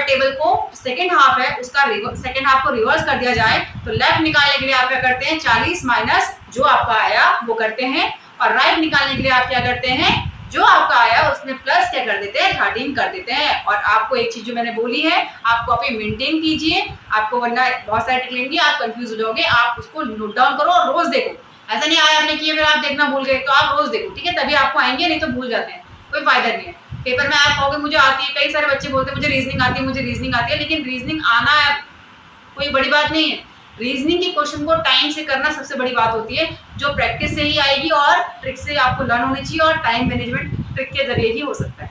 टेबल को सेकंड हाफ है उसका सेकंड हाफ को रिवर्स कर दिया जाए, तो लेफ्ट निकालने के लिए आप क्या करते हैं 40 माइनस जो आपका आया वो करते हैं, और राइट निकालने के लिए आप क्या करते हैं जो आपका आया उसमें प्लस क्या कर देते हैं 13 कर देते हैं। और आपको एक चीज जो मैंने बोली है आप कॉपी मेंटेन कीजिए, आपको वरना बहुत सारे टिक लेंगे आप कंफ्यूज हो जाओगे। आप उसको नोट डाउन करो और रोज देखो, ऐसा नहीं आया आपने किए फिर आप देखना भूल गए, तो आप रोज देखो, ठीक है, तभी आपको आएंगे, नहीं तो भूल जाते हैं, कोई फायदा नहीं है। पेपर में आप कहोगे मुझे आती है, कई सारे बच्चे बोलते हैं मुझे रीजनिंग आती है, मुझे रीजनिंग आती है, लेकिन रीजनिंग आना कोई बड़ी बात नहीं है। रीजनिंग के क्वेश्चन को टाइम से करना सबसे बड़ी बात होती है, जो प्रैक्टिस से ही आएगी और ट्रिक से आपको लर्न होनी चाहिए, और टाइम मैनेजमेंट ट्रिक के जरिए ही हो सकता है।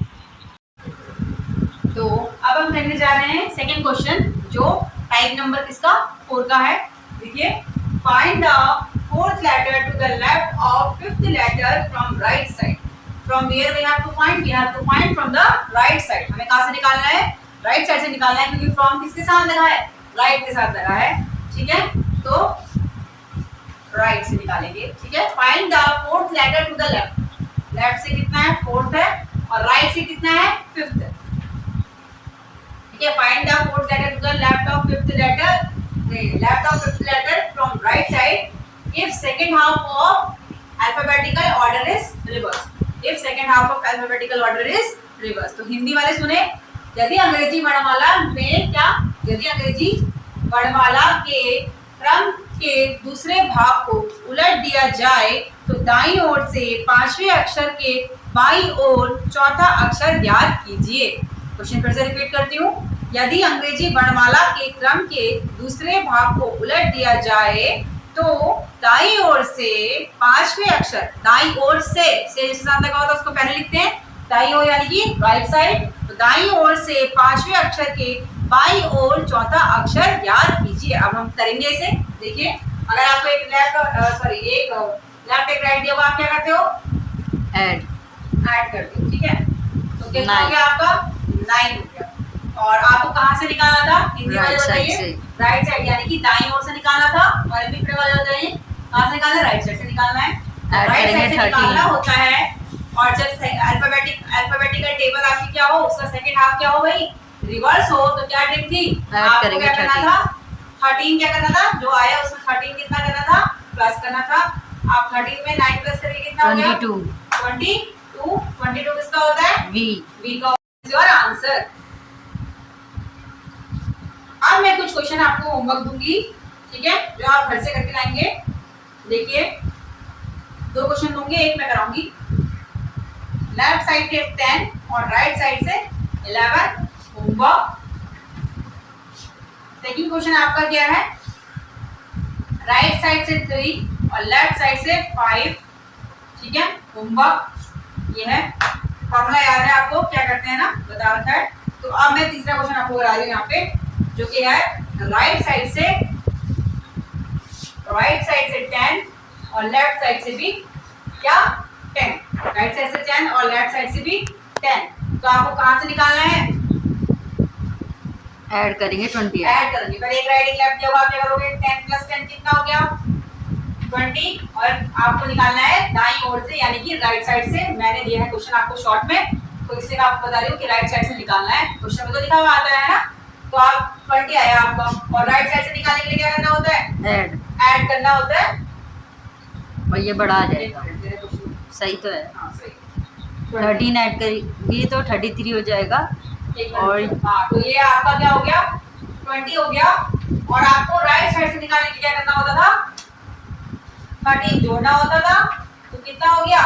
तो अब हम करने जा रहे हैं सेकंड क्वेश्चन, जो टाइप नंबर इसका 4 का है। देखिए, find the fourth letter to the left of fifth letter from right side. From where we have to find from the right side. हमें कहां से निकालना है, राइट साइड से निकालना है, क्योंकि फ्रॉम किसके साथ लगा है, राइट के साथ लगा है, ठीक है। तो राइट से निकालेंगे, ठीक है। Find the fourth letter to the left. Left से कितना है फोर्थ है और राइट से कितना है फिफ्थ है, ठीक है। Find the fourth letter to the left of fifth letter from right side if second half of alphabetical order is reverse. If second half of alphabetical order is reverse. तो हिंदी वाले सुने, यदि अंग्रेजी वर्णमाला में क्या, यदि अंग्रेजी वर्णमाला के क्रम के दूसरे भाग को उलट दिया जाए तो दाईं ओर से पांचवें अक्षर के बाईं ओर चौथा अक्षर ज्ञात कीजिए। क्वेश्चन फिर से रिपीट करती हूँ, यदि अंग्रेजी वर्णमाला के क्रम के दूसरे भाग को उलट दिया जाए तो दाईं ओर से पांचवें अक्षर, दाईं ओर से जिसके साथ लगा होता है उसको पहले लिखते हैं दाईं ओर यानी कि राइट साइड। तो दाईं ओर से पांचवें अक्षर के बाईं ओर चौथा अक्षर ज्ञात कीजिए। अब हम करेंगे इसे। देखिए, अगर आपको एक लेफ्ट एक राइट दिया हुआ, आप क्या करते हो ऐड करते हो, ठीक है। तो कितना हो गया आपका 9 हो गया। और आपको कहाँ से निकालना था, हिंदी वाले बताइए, राइट साइड यानी कि दाईं ओर से निकालना था, और इंग्लिश वाले बताइए कहाँ से निकालना है, राइट साइड से निकालना है। राइट साइड से निकालना होता है और जब अल्फाबेटिकल टेबल आपकी क्या हो, उसका सेकंड हाफ क्या हो भाई, रिवर्स हो, तो क्या ट्रिक थी, आपको क्या करना था, 13 क्या करना था, जो आया उसमें 13 कितना करना था, प्लस करना था। आप 13 में 9 प्लस करके कितना हो गया, 22 किसका होता है, v का योर आंसर। अब मैं कुछ क्वेश्चन आपको होमवर्क दूंगी, ठीक है, जो आप घर से करके लाएंगे। देखिए 2 क्वेश्चन दूंगी, एक मैं कराऊंगी। लेफ्ट साइड से 10 और राइट साइड से 11 होमवर्क। सेकंड क्वेश्चन आपका क्या है, राइट साइड से 3 और लेफ्ट साइड से 5, ठीक है, होमवर्क ये है। फॉर्मूला याद है आपको, क्या करते हैं ना, बता रखा है। तो अब मैं तीसरा क्वेश्चन आपको करा रही हूँ यहाँ पे, जो कि है राइट साइड से 10 और लेफ्ट साइड से भी क्या 10, राइट साइड से 10 और लेफ्ट साइड से भी 10। तो आपको कहां से निकालना है,
ऐड करेंगे 20,
ऐड करेंगे। पर एक राइट एक लेफ्ट क्या होगा, आप क्या करोगे, 10 प्लस 10 कितना हो गया 20, और आपको निकालना है दाईं ओर से, यानी कि राइट साइड से। मैंने दिया है क्वेश्चन आपको शॉर्ट में, तो इसलिए मैं आपको बता रही हूँ कि राइट साइड से निकालना है। क्वेश्चन में तो लिखा हुआ आता है ना, तो आप 20 आया आपका, और राइट साइड से निकालने के लिए क्या करना होता है, ऐड करना होता है,
और ये बड़ा आ जाएगा। सही तो है,
हाँ सही,
13 ऐड करेंगे तो 33 हो जाएगा। और
हाँ, तो ये आपका क्या हो गया 20 हो गया। और आपको राइट साइड से निकालने के लिए क्या करना होता था, 13 जोड़ना होता था, तो कितना हो गया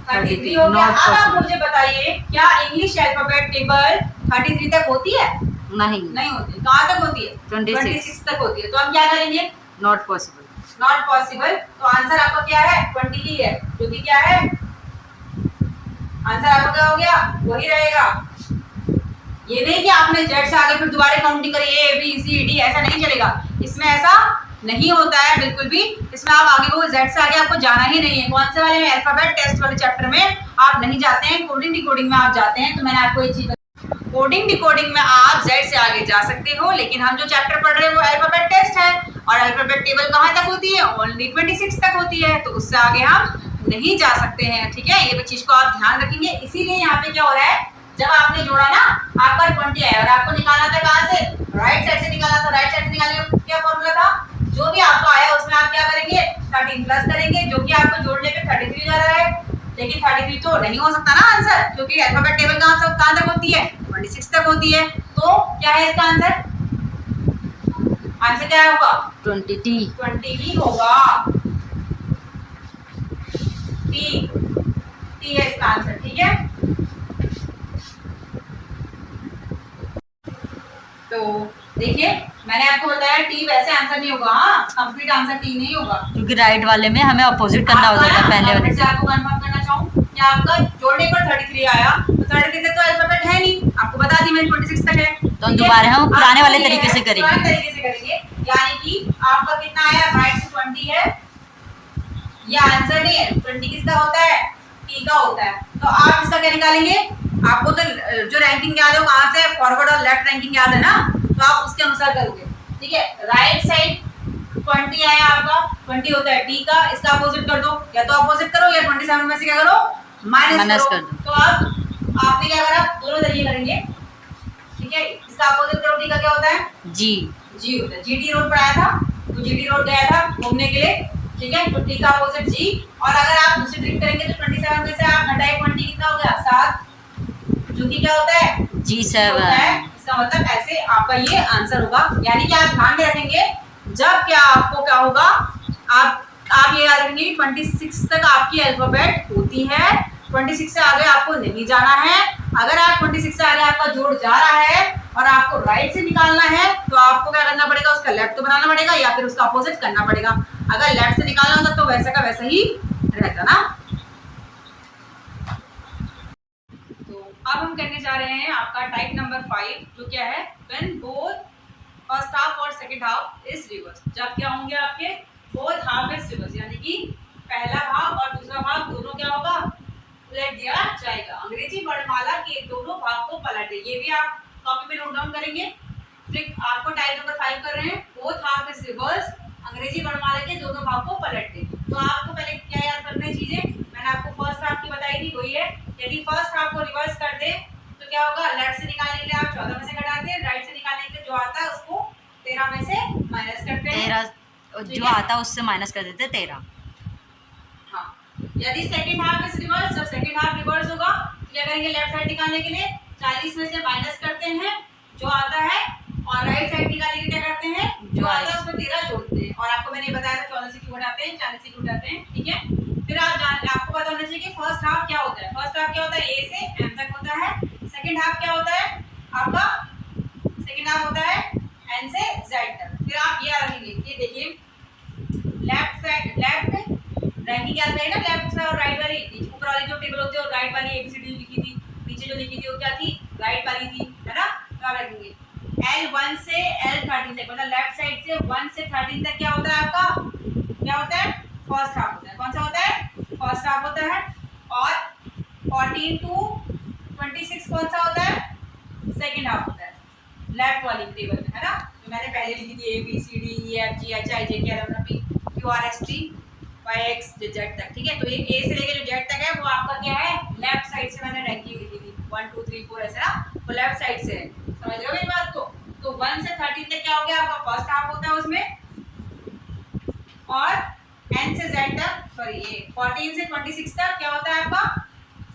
33 हो गया। अब आप मुझे बताइए, क्या इंग्लिश अल्फाबेट टेबल 33 तक होती है, नहीं होती। कहाँ तक होती है, 26 तक होती है। तो हम क्या करेंगे,
नॉट पॉसिबल।
तो आंसर आपका क्या है 20 ही है, जो कि क्या है, आंसर आपका क्या हो गया, वही रहेगा। ये नहीं कि आपने जेड से आगे फिर दोबारा काउंटिंग करी ए बी सी डी, ऐसा नहीं चलेगा, इसमें ऐसा नहीं होता है बिल्कुल भी। इसमें आप आगे को जेड से आगे आपको जाना ही नहीं है। कौन से वाले में, अल्फाबेट टेस्ट वाले चैप्टर में आप नहीं जाते हैं, कोडिंग डिकोडिंग में आप जाते हैं। तो मैंने आपको ये चीज, कोडिंग डिकोडिंग में आप जेड से आगे जा सकते हो, लेकिन हम जो चैप्टर पढ़ रहे हैं वो अल्फाबेट टेस्ट है, और अल्फाबेट टेबल कहाँ तक होती है, ओनली 26 तक होती है, तो उससे आगे हम नहीं जा सकते हैं, ठीक है। ये चीज को आप ध्यान रखेंगे। इसीलिए यहाँ पे क्या हो रहा है, जब आपने जोड़ा ना आपका 20 आया, और आपको निकालना था कहाँ से, राइट साइड से निकालना था। राइट साइड से निकालने का क्या फॉर्मूला था, जो भी आपका आया उसमें आप क्या करेंगे 13 प्लस करेंगे, जो कि आपको जोड़ने पे 33 आ रहा है। लेकिन 33 तो नहीं हो सकता ना आंसर, क्योंकि अल्फाबेट टेबल कहाँ तक होती है, 26 तक होती है। तो क्या है इसका आंसर, आंसर क्या होगा 20 ही होगा। टी है इसका आंसर, ठीक है। तो देखिए मैंने आपको बताया टी वैसे आंसर नहीं होगा, कंप्लीट आंसर टी नहीं होगा,
क्योंकि राइट वाले में हमें अपोजिट करना होता था पहले वाले
से। आपको कंफर्म करना चाहूँ कि आपका जोड़ने पर 33 आया, तो 33 तक तो अल्फाबेट है नहीं, आपको बता दी मैंने 26 तक है।
तो दोबारा हम पुराने वाले तरीके से
करेंगे, यानी कि आपका कितना आया, राइट से 20 है, ये आंसर नहीं है। 20 किसका होता है, टी का होता है। तो आप इसका क्या निकालेंगे, आपको तो जो रैंकिंग याद है वो कहाँ से, फॉरवर्ड और लेफ्ट रैंकिंग याद है ना, तो आप उसके अनुसार करोगे, ठीक है। राइट साइड 20 आया आपका, 20 होता है टी का, इसका अपोजिट कर दो, या तो अपोजिट करो या 27 में से क्या करो, माइनस कर दो। तो अब आपने क्या करा, दोनों तरीके करेंगे, ठीक है। इसका अपोजिट करो, टी का क्या होता है, जी होता है। जीटी रोड पर आया था, तो जीटी रोड गया था घूमने के लिए, ठीक है, तो टी का अपोजिट जी। और अगर आप दूसरी ट्रिक करेंगे तो 27 में से आप घटाए 20 कितना हो गया 7, जो कि क्या होता है
G7
है। इसका मतलब ऐसे आपका ये आंसर होगा। यानी कि आप ध्यान में रखेंगे, जब क्या आपको क्या होगा, आप ये याद रखेंगे कि 26 तक आपकी अल्फाबेट होती है, 26 से आगे आपको नहीं जाना है। अगर आप 26 से आगे आपका जोड़ जा रहा है और आपको राइट से निकालना है, तो आपको क्या करना पड़ेगा, उसका लेफ्ट तो बनाना पड़ेगा या फिर उसका अपोजिट करना पड़ेगा। अगर लेफ्ट से निकालना होता तो वैसा का वैसा ही रहता ना। तो अब हम करने जा रहे हैं आपका टाइप नंबर 5, जो क्या है, व्हेन बोथ फर्स्ट हाफ और सेकंड हाफ इज रिवर्स। जब क्या होंगे आपके बोथ हाफ इज रिवर्स, यानी कि पहला भाग और दूसरा भाग दोनों क्या होगा, पलट दिया जाएगा। अंग्रेजी वर्णमाला के दोनों भाग को पलटे, ये भी आप कॉपी में नोट डाउन करेंगे। ट्रिक आपको टाइप नंबर 5 कर रहे हैं, बोथ हाफ इज रिवर्स, अंग्रेजी वर्णमाला के दोनों भाग को पलट दे। तो आपको पहले क्या याद करना है चीजें, मैंने आपको फर्स्ट हाफ की बताई थी, वही है
जो आता उससे माइनस कर देते 13।
हाँ, यदि सेकंड हाफ इज रिवर्स, जब सेकंड हाफ रिवर्स होगा क्या करेंगे, लेफ्ट साइड निकालने के लिए 40 में से माइनस करते हैं जो आता है, और राइट साइड निकालने के लिए क्या करते हैं, जो आता है उसमें 13 जोड़ते हैं। और आपको मैंने बताया था 14 से क्यों घटाते हैं, 40 से क्यों घटाते हैं, ठीक है। फिर आपको पता होना चाहिए कि फर्स्ट हाफ क्या होता है। फर्स्ट हाफ क्या होता है, ए से एम तक होता है। सेकंड हाफ क्या होता है आपका, सेकंड हाफ होता है एन से जेड तक। फिर आप ये रखेंगे, ये देखिए लेफ्ट रैंकिंग क्या रहेगा, लेफ्ट और राइट वाली, ऊपर वाली जो टेबल होती है और राइट वाली एबीसीडी लिखी थी, नीचे जो लिखी थी वो क्या थी, राइट वाली थी, है ना। तो आप रखेंगे L1 से L13 तक, मतलब लेफ्ट साइड से 1 से 13 तक क्या होता है आपका, क्या होता है, फर्स्ट हाफ होता है। कौन सा होता है, फर्स्ट हाफ होता है। और 14 टू 26 कौन सा होता है, सेकंड हाफ होता है, लेफ्ट वाली टेबल में, है ना। जो मैंने पहले लिखी थी ABCDEFGHIJKLMNOP QRST YX जेड तक, ठीक है। तो ये ए से लेके जो जेड तक है वो आपका क्या है, लेफ्ट साइड से मैंने रैंकिंग लिखी थी 1 2 3 4 ऐसे ना, वो लेफ्ट साइड से है, समझ रहे हो मेरी बात को। तो 1 से 13 तक क्या हो गया आपका, फर्स्ट हाफ होता है उसमें, और n से z तक, सॉरी ये 14 से 26 तक क्या होता है आपका,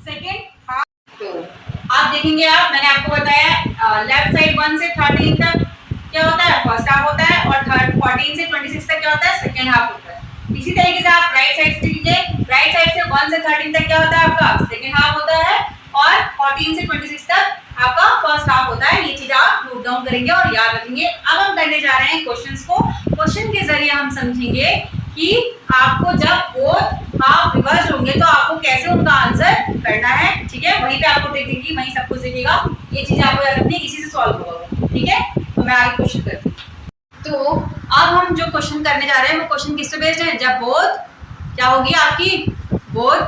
सेकंड हाफ। तो आप देखेंगे, आप मैंने आपको बताया लेफ्ट साइड 1 से 13 तक क्या होता है, फर्स्ट हाफ होता है, और 14 से 26 तक क्या होता है, सेकंड हाफ होता है। इसी तरीके से आप राइट साइड से लीजिए, राइट साइड से 1 से 13 तक क्या होता है आपका, सेकंड हाफ होता है, और 14 से 26 तक आपका फर्स्ट हाफ होता है। ये चीज आप नोट डाउन करेंगे और याद रखेंगे। अब हम करने जा रहे हैं क्वेश्चंस को। क्वेश्चन के जरिए हम समझेंगे कि आपको जब बोथ हाफ रिवर्स होंगे तो आपको कैसे उनका आंसर करना है, ठीक है। वहीं पे आपको देख देखिए, वहीं सब कुछ दिखेगा, ये चीज आपको याद रखनी है, इसी से सॉल्व होगा, ठीक है। तो मैं आगे क्वेश्चन करती हूँ। तो अब हम जो क्वेश्चन करने जा रहे हैं वो क्वेश्चन किस पे बेस्ड है, जब बोथ क्या होगी आपकी, बोथ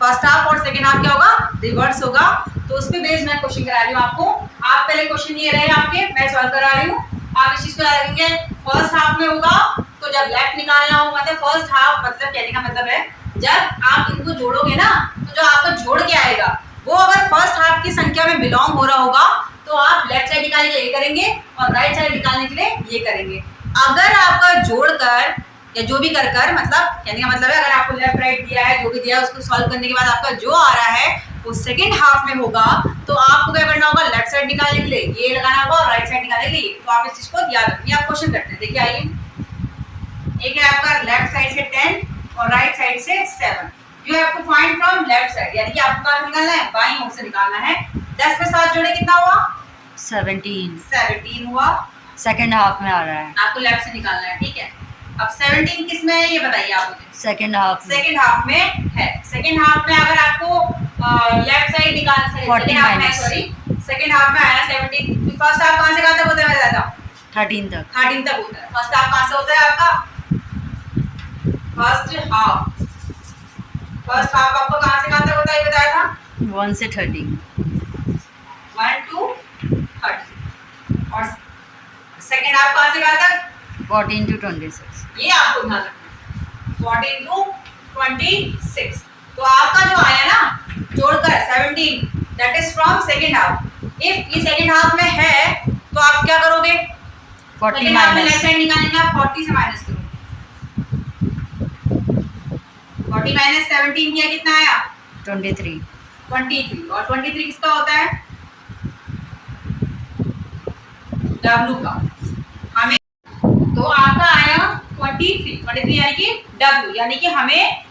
फर्स्ट हाफ और सेकंड हाफ क्या होगा, रिवर्स होगा, तो उस पे बेस्ड मैं क्वेश्चन करा रही हूँ आपको। आप पहले क्वेश्चन ये रहे आपके, मैं सॉल्व करा रही हूँ, आप इस चीज को याद रखेंगे। फर्स्ट हाफ में होगा तो जब लेफ्ट निकालना हो, मतलब फर्स्ट हाफ मतलब कहने का मतलब है जब आप इनको जोड़ोगे ना, तो जो आपको जोड़ के आएगा वो अगर फर्स्ट हाफ की संख्या में बिलोंग हो रहा होगा तो आप लेफ्ट साइड निकालने के लिए ये करेंगे और राइट साइड निकालने के लिए ये करेंगे। अगर आपका जोड़कर या जो भी कर मतलब कहने का मतलब है, अगर आपको लेफ्ट राइट दिया है, जो भी दिया है, उसको सॉल्व करने के बाद आपका जो आ रहा है वो सेकंड हाफ में होगा, तो आपको क्या करना होगा, लेफ्ट साइड निकालने के लिए ये लगाना होगा और राइट साइड निकालने के लिए। तो आप इस चीज को याद रखिए। आप क्वेश्चन करते हैं, देखिए आइए। एक है आपका लेफ्ट साइड से 10 और राइट साइड से 7। You have to find from left side, यानी कि आपको कहां निकालना है, बाईं ओर से निकालना है। 10 में 7 जोड़े कितना हुआ, 17 हुआ,
सेकंड हाफ में आ रहा है,
आपको लेफ्ट से निकालना है, ठीक है। अब 17 किस में है ये बताइए आप मुझे।
सेकंड हाफ
में है। सेकंड हाफ में अगर आपको लेफ्ट साइड निकालना है, सेकंड हाफ में 17, फर्स्ट हाफ कहां से कहां तक होता है, मैं बताता हूं 13 तक होता है। फर्स्ट हाफ कहां से होता है आपका, फर्स्ट हाफ आपको कहां से कहां तक होता है ये बताया था,
1 से 13,
1 to 30, और सेकंड हाफ कहां से कहां तक,
14 to 26।
ये आपको ध्यान रखना है, 14 to 26। तो आपका जो आया ना जोड़कर 17, that is from second half. If ये सेकंड हाफ में है तो आप क्या करोगे,
40
माइनस, लेफ्ट साइड निकालेंगे आप, 40 से माइनस करो। 40 माइनस 17 किया कितना आया,
23।
और 23 किसका होता है, W का। हमें तो आपका आया 23 यानी कि W, यानी कि हमें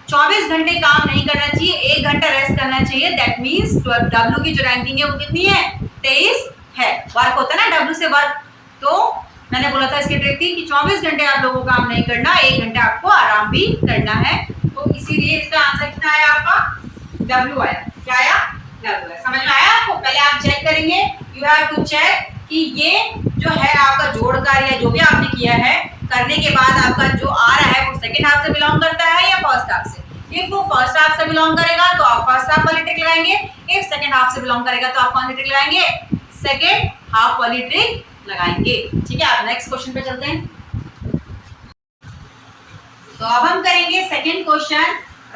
24 घंटे काम नहीं करना चाहिए, 1 घंटा रेस्ट करना चाहिए। दैट मीन्स W की जो रैंकिंग है वो कितनी है, 23 है। वर्क होता है ना W से वर्क, तो मैंने बोला था इसकी ट्रिक थी कि 24 घंटे आप लोगों को काम नहीं करना, 1 घंटा आपको आराम भी करना है। तो इसीलिए इसका आंसर कितना आया आपका, W आया। क्या आया, W आया। समझ में आया आपको। पहले आप चेक करेंगे, यू हैव टू चेक कि ये जो है आपका जोड़कर या जो भी आपने किया है, करने के बाद आपका जो आ रहा है वो सेकंड हाफ से बिलोंग करता है या फर्स्ट हाफ से। इफ वो फर्स्ट हाफ से बिलोंग करेगा तो आप फर्स्ट हाफ वाली ट्रिक लगाएंगे, इफ सेकंड हाफ से बिलोंग करेगा तो आप कौन सी ट्रिक लगाएंगे, सेकंड हाफ वाली ट्रिक लगाएंगे। ठीक है, आप नेक्स्ट क्वेश्चन पे चलते हैं। तो अब हम करेंगे सेकंड क्वेश्चन।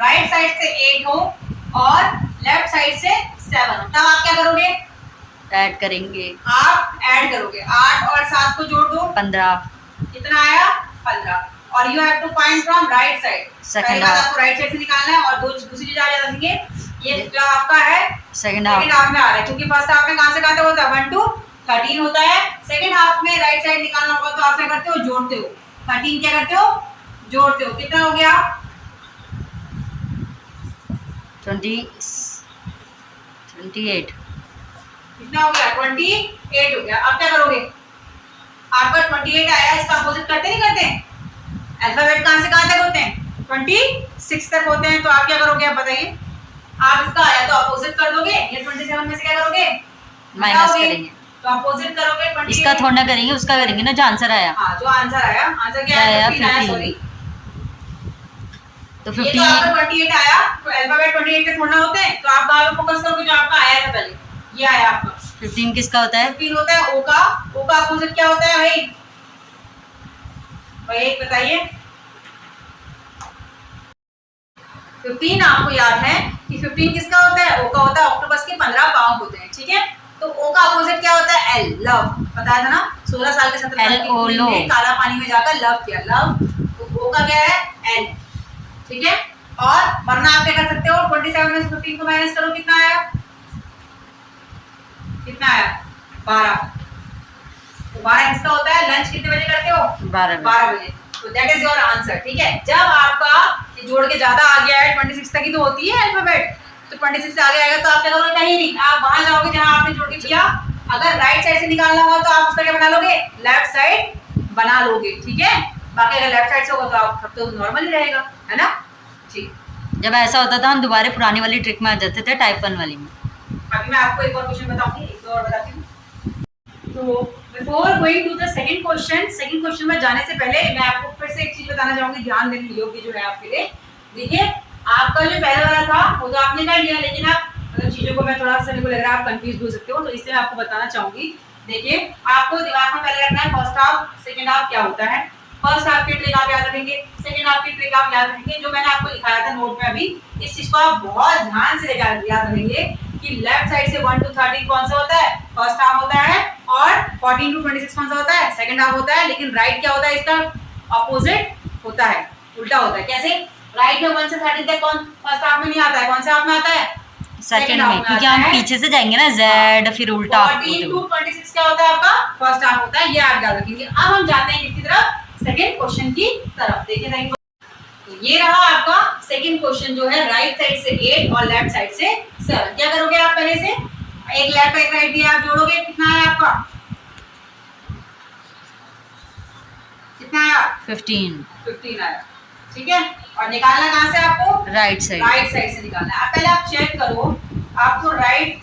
राइट साइड से 8 हो और लेफ्ट साइड से 7 हो, तब आप क्या करोगे,
ऐड करेंगे।
आप ऐड करोगे 8 और 7 को जोड़ दो,
15।
कितना आया, 15। और you have to find from right side.
Second
बात
half।
आपको राइट साइड से निकालना है और दूसरी चीज आ जाएंगे ये जो आपका है
सेकंड
सेकंड
हाफ
हाफ में आ रहा है, क्योंकि फर्स्ट हाफ में कहां से कहां तक होता है 1 to 13 होता है। सेकंड हाफ में राइट साइड निकालना होगा तो आप क्या करते हो, जोड़ते हो। 13 क्या करते हो, जोड़ते हो। कितना हो गया
28।
कितना हो गया 28 हो गया। अब क्या करोगे, आपका 28 आया, इसका अपोजिट करते नहीं करते, अल्फाबेट कहां से कहां तक होते हैं 26 तक होते हैं। तो आप क्या करोगे, आप बताइए। आप इसका आया तो अपोजिट कर दोगे, ये 27 में से क्या करोगे,
माइनस करेंगे।
तो अपोजिट करोगे 28।
इसका थोड़ा ना करेंगे, उसका करेंगे ना, जो आंसर आया।
हाँ, जो आंसर आया, आंसर क्या आया 15 सॉरी।
तो
ये तो आपका 28 आया, तो अल्फाबेट 28 के थोड़ा होते हैं, तो आप कहां पे फोकस करोगे, जो आपका आया था पहले, ये आया आपका
15 किसका होता है,
15 होता है। ओ का अपोजिट क्या होता है भाई, एक बताइए। 15 आपको याद है कि 15 किसका होता है, ओ का होता है। ऑक्टोपस के 15 पांव होते हैं, ठीक है। तो ओ का अपोजिट क्या होता है, एल, लव। बताया था ना, 16 साल के 17 साल की काला पानी में जाकर लव किया, लव। तो ओ का क्या है, एल, ठीक है। और वरना आप क्या कर सकते हो, 27 में से 15 को माइनस करो, कितना आया, कितना आया 12। तो 12 किसका होता है, लंच कितने बजे करते हो, 12 बजे। तो दैट इज योर आंसर, ठीक है। जब आपका ये जोड़ के ज्यादा आ गया है, 26 तक ही तो होती है अल्फाबेट, तो 26 से आगे आएगा तो आप क्या करोगे, कहीं नहीं, आप वहां जाओगे जहां आपने जोड़ के किया। अगर राइट साइड से निकालना होगा तो आप उसका क्या बना लोगे, लेफ्ट साइड बना लोगे, ठीक है। बाकी अगर लेफ्ट साइड से होगा तो आप सब तो नॉर्मल ही रहेगा, है ना, ठीक।
जब ऐसा होता था हम दोबारा पुरानी वाली ट्रिक में आ जाते थे, टाइप 1 वाली में।
अभी मैं आपको एक और क्वेश्चन बताऊंगी, एक और बताती हूँ। तो before going to the second question में जाने से पहले मैं आपको फिर से एक चीज बताना चाहूंगी, ध्यान देने योग्य जो है आपके लिए। देखिए, आपका जो पहला वाला था वो तो आपने कर लिया, लेकिन आप मतलब चीजों को मैं थोड़ा सा मेरे को लग रहा है आप कंफ्यूज हो सकते हो, तो इसलिए मैं आपको बताना चाहूंगी। देखिए, आपको दिमाग में पहले रखना है फर्स्ट हाफ सेकंड हाफ क्या होता है। फर्स्ट हाफ की ट्रिक आप याद रखेंगे, सेकंड हाफ की ट्रिक आप याद रखेंगे, जो मैंने आपको दिखाया था नोट में अभी। इस चीज को आप बहुत ध्यान से याद रखेंगे कि लेफ्ट साइड से 1 to 13 कौन सा होता है, फर्स्ट हाफ होता है, और 14 to 26 कौन सा होता है, सेकंड हाफ होता है। लेकिन राइट क्या होता है, इसका अपोजिट होता है, उल्टा होता है। कैसे, राइट में 1 से 13 तक कौन फर्स्ट हाफ में नहीं आता है, कौन से हाफ में आता है,
सेकंड में, क्योंकि हम पीछे से जाएंगे ना, जेड फिर उल्टा।
14 to 26 क्या होता है आपका, फर्स्ट हाफ होता है, ये आप याद रखेंगे। अब हम जाते हैं किसकी तरफ, सेकंड क्वेश्चन की तरफ। देखिए, तो ये रहा आपका सेकंड क्वेश्चन जो है, राइट साइड से 8 और लेफ्ट साइड से 7। क्या करोगे आप, पहले से एक लेफ्ट एक राइट दिया, आप जोड़ोगे, कितना है आपका, कितना आया 15 आया, ठीक है। और निकालना कहां से आपको, राइट साइड से निकालना है। पहले आप चेक करो, आपको राइट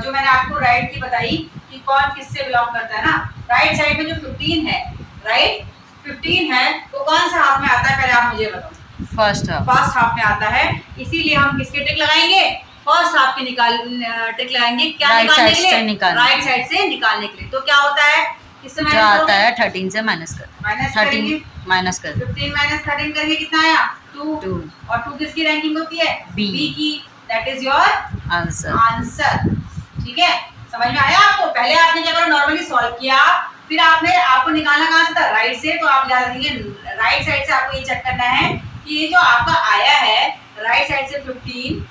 जो मैंने आपको राइट की बताई कि कौन किससे बिलोंग करता है ना, राइट साइड में जो 15 है, राइट 15 है, तो कौन सा हाफ में आता है, पहले आप मुझे बताओ। फर्स्ट हाफ में आता है, इसीलिए हम किसके ट्रिक लगाएंगे, फर्स्ट हाफ की ट्रिक लगाएंगे, क्या निकालने के लिए, राइट साइड से निकालने के लिए। तो क्या होता है, किससे माइनस आता है, 13 से माइनस कर, 13 माइनस कर, 15 माइनस 13 करके कितना आया 2। और 2 किसकी रैंकिंग होती है, बी की। दैट इज योर आंसर, ठीक है। समझ में आया आपको। पहले आपने क्या करा, नॉर्मली सॉल्व किया, फिर आपको निकालना कहां से था, राइट से। तो आप याद रखेंगे, राइट साइड से आपको ये चेक करना है कि ये जो आपका आया है राइट साइड से 15,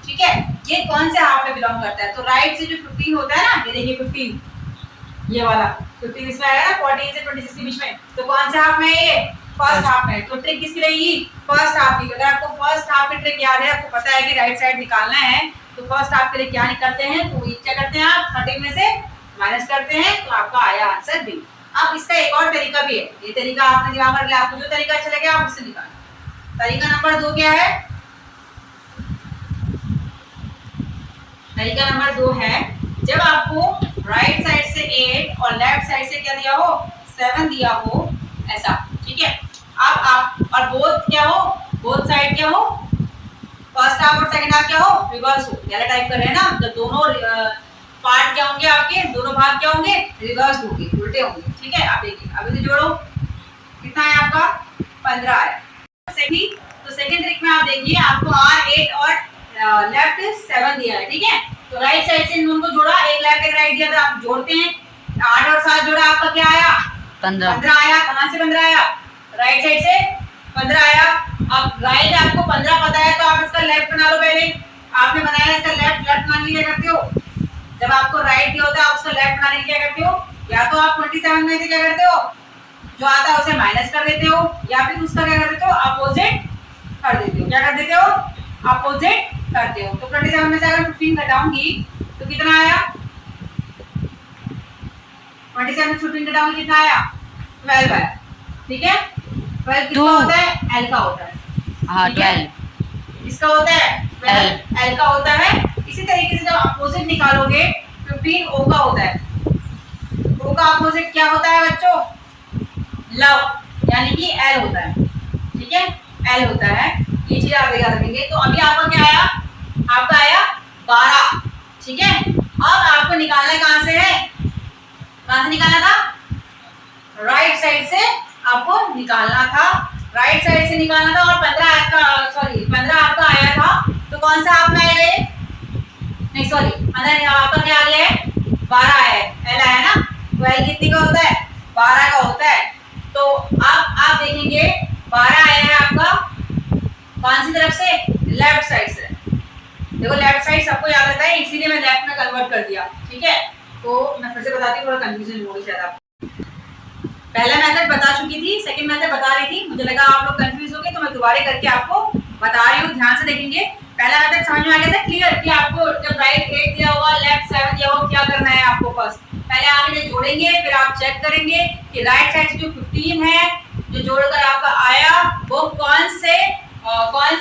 ठीक है, ये कौन से हाफ में बिलोंग करता है। तो राइट से जो 15 होता है ना, ये देखिए 15, ये वाला 15 इसमें आएगा ना, 14 से 26 के बीच में, तो कौन से हाफ में है ये, फर्स्ट हाफ में। तो ट्रिक किसकी रहेगी, फर्स्ट हाफ की। अगर आपको फर्स्ट हाफ की ट्रिक याद है, आपको पता है कि राइट साइड निकालना है, तो फर्स्ट हाफ के लिए क्या करते हैं, तो क्या करते हैं आप, 13 में से माइनस करते हैं, तो आपका आया आंसर बी। अब इसका एक और तरीका भी है, ये तरीका आपने दिमाग में रख लिया, आपको जो तरीका अच्छा लगे आप उससे निकालें। तरीका नंबर 2 क्या है, तरीका नंबर 2 है, जब आपको राइट साइड से 8 और लेफ्ट साइड से क्या दिया हो, 7 दिया हो, ऐसा, ठीक है। अब आप और बोथ क्या हो, बोथ साइड क्या हो, फर्स्ट हाफ और सेकंड हाफ क्या हो, रिवर्स हो। पहले टाइप कर रहे हैं ना, तो दोनों पार्ट क्या होंगे आपके, दोनों भाग क्या होंगे, रिवर्स होंगे, उल्टे होंगे, ठीक है। आप देखिए, अब इसे जोड़ो, कितना है आपका 15 आया। तो सेकंड ट्रिक में आप देखिए, आपको R8 और लेफ्ट 7 दिया है, ठीक है। तो राइट साइड से इन दोनों को जोड़ा, एक लेफ्ट एक राइट दिया था, आप जोड़ते हैं, 8 और 7 जोड़ा, आपका क्या आया 15 आया। कहां से 15 आया, राइट साइड से 15 आया। अब राइट आपको 15 पता है तो आप इसका लेफ्ट बना लो। पहले आपने बनाया इसका लेफ्ट, लेफ्ट बनाने के लिए क्या करते हो, जब आपको राइट दिया होता है आप उसका लेफ्ट बनाने के लिए क्या करते हो, या तो आप 27 में से क्या करते हो, जो आता है उसे माइनस कर देते हो, या फिर उसका क्या कर देते हो, अपोजिट कर देते हो। क्या कर देते हो, अपोजिट करते हो। तो 27 में से अगर 15 घटाऊंगी तो कितना आया, 27 में 15 घटाऊंगी कितना आया, 12 आया। ठीक है, 12 किसका होता है, एल का होता है।
हाँ, 12
इसका होता है 12 एल का होता है। इसी तरीके से जब अपोजिट निकालोगे 15 ओ का होता है। ओ का अपोजिट क्या होता है बच्चों, लव, यानी कि एल होता है। ठीक है, एल होता है। ये चीज आप याद रखेंगे। तो अभी आपका क्या आया, आपका आया 12। ठीक है, अब आपको निकालना है कहां से, है कहां से निकालना था, राइट साइड से आपको निकालना था, राइट साइड से निकालना था। और 15 आपका आया था, तो कौन सा आप में आएगा ये, नहीं सॉरी, अंदर आपका क्या आ गया है, 12 आया है, एल आया ना। तो एल कितने का होता है, 12 का होता है। तो अब आप देखेंगे 12 आया है आपका कौन सी तरफ से, लेफ्ट साइड से। देखो लेफ्ट साइड सबको याद रहता है, इसीलिए मैं लेफ्ट में कन्वर्ट कर दिया। ठीक है, तो मैं फिर से बताती हूँ, थोड़ा कंफ्यूजन होगी शायद आपको। पहला मेथड बता चुकी थी, सेकंड मेथड बता रही थी, मुझे लगा आप लोग कंफ्यूज हो गए तो मैं दोबारा करके आपको बता रही हूँ, ध्यान से देखेंगे। पहला मेथड समझ में आ गया था, क्लियर, कि आपको जब राइट 8 दिया होगा, लेफ्ट 7 दिया होगा, क्या करना है आपको, फर्स्ट पहले आप इन्हें जोड़ेंगे, फिर आप चेक करेंगे कि राइट साइड से जो 15 है जो जोड़कर आपका आया वो कौन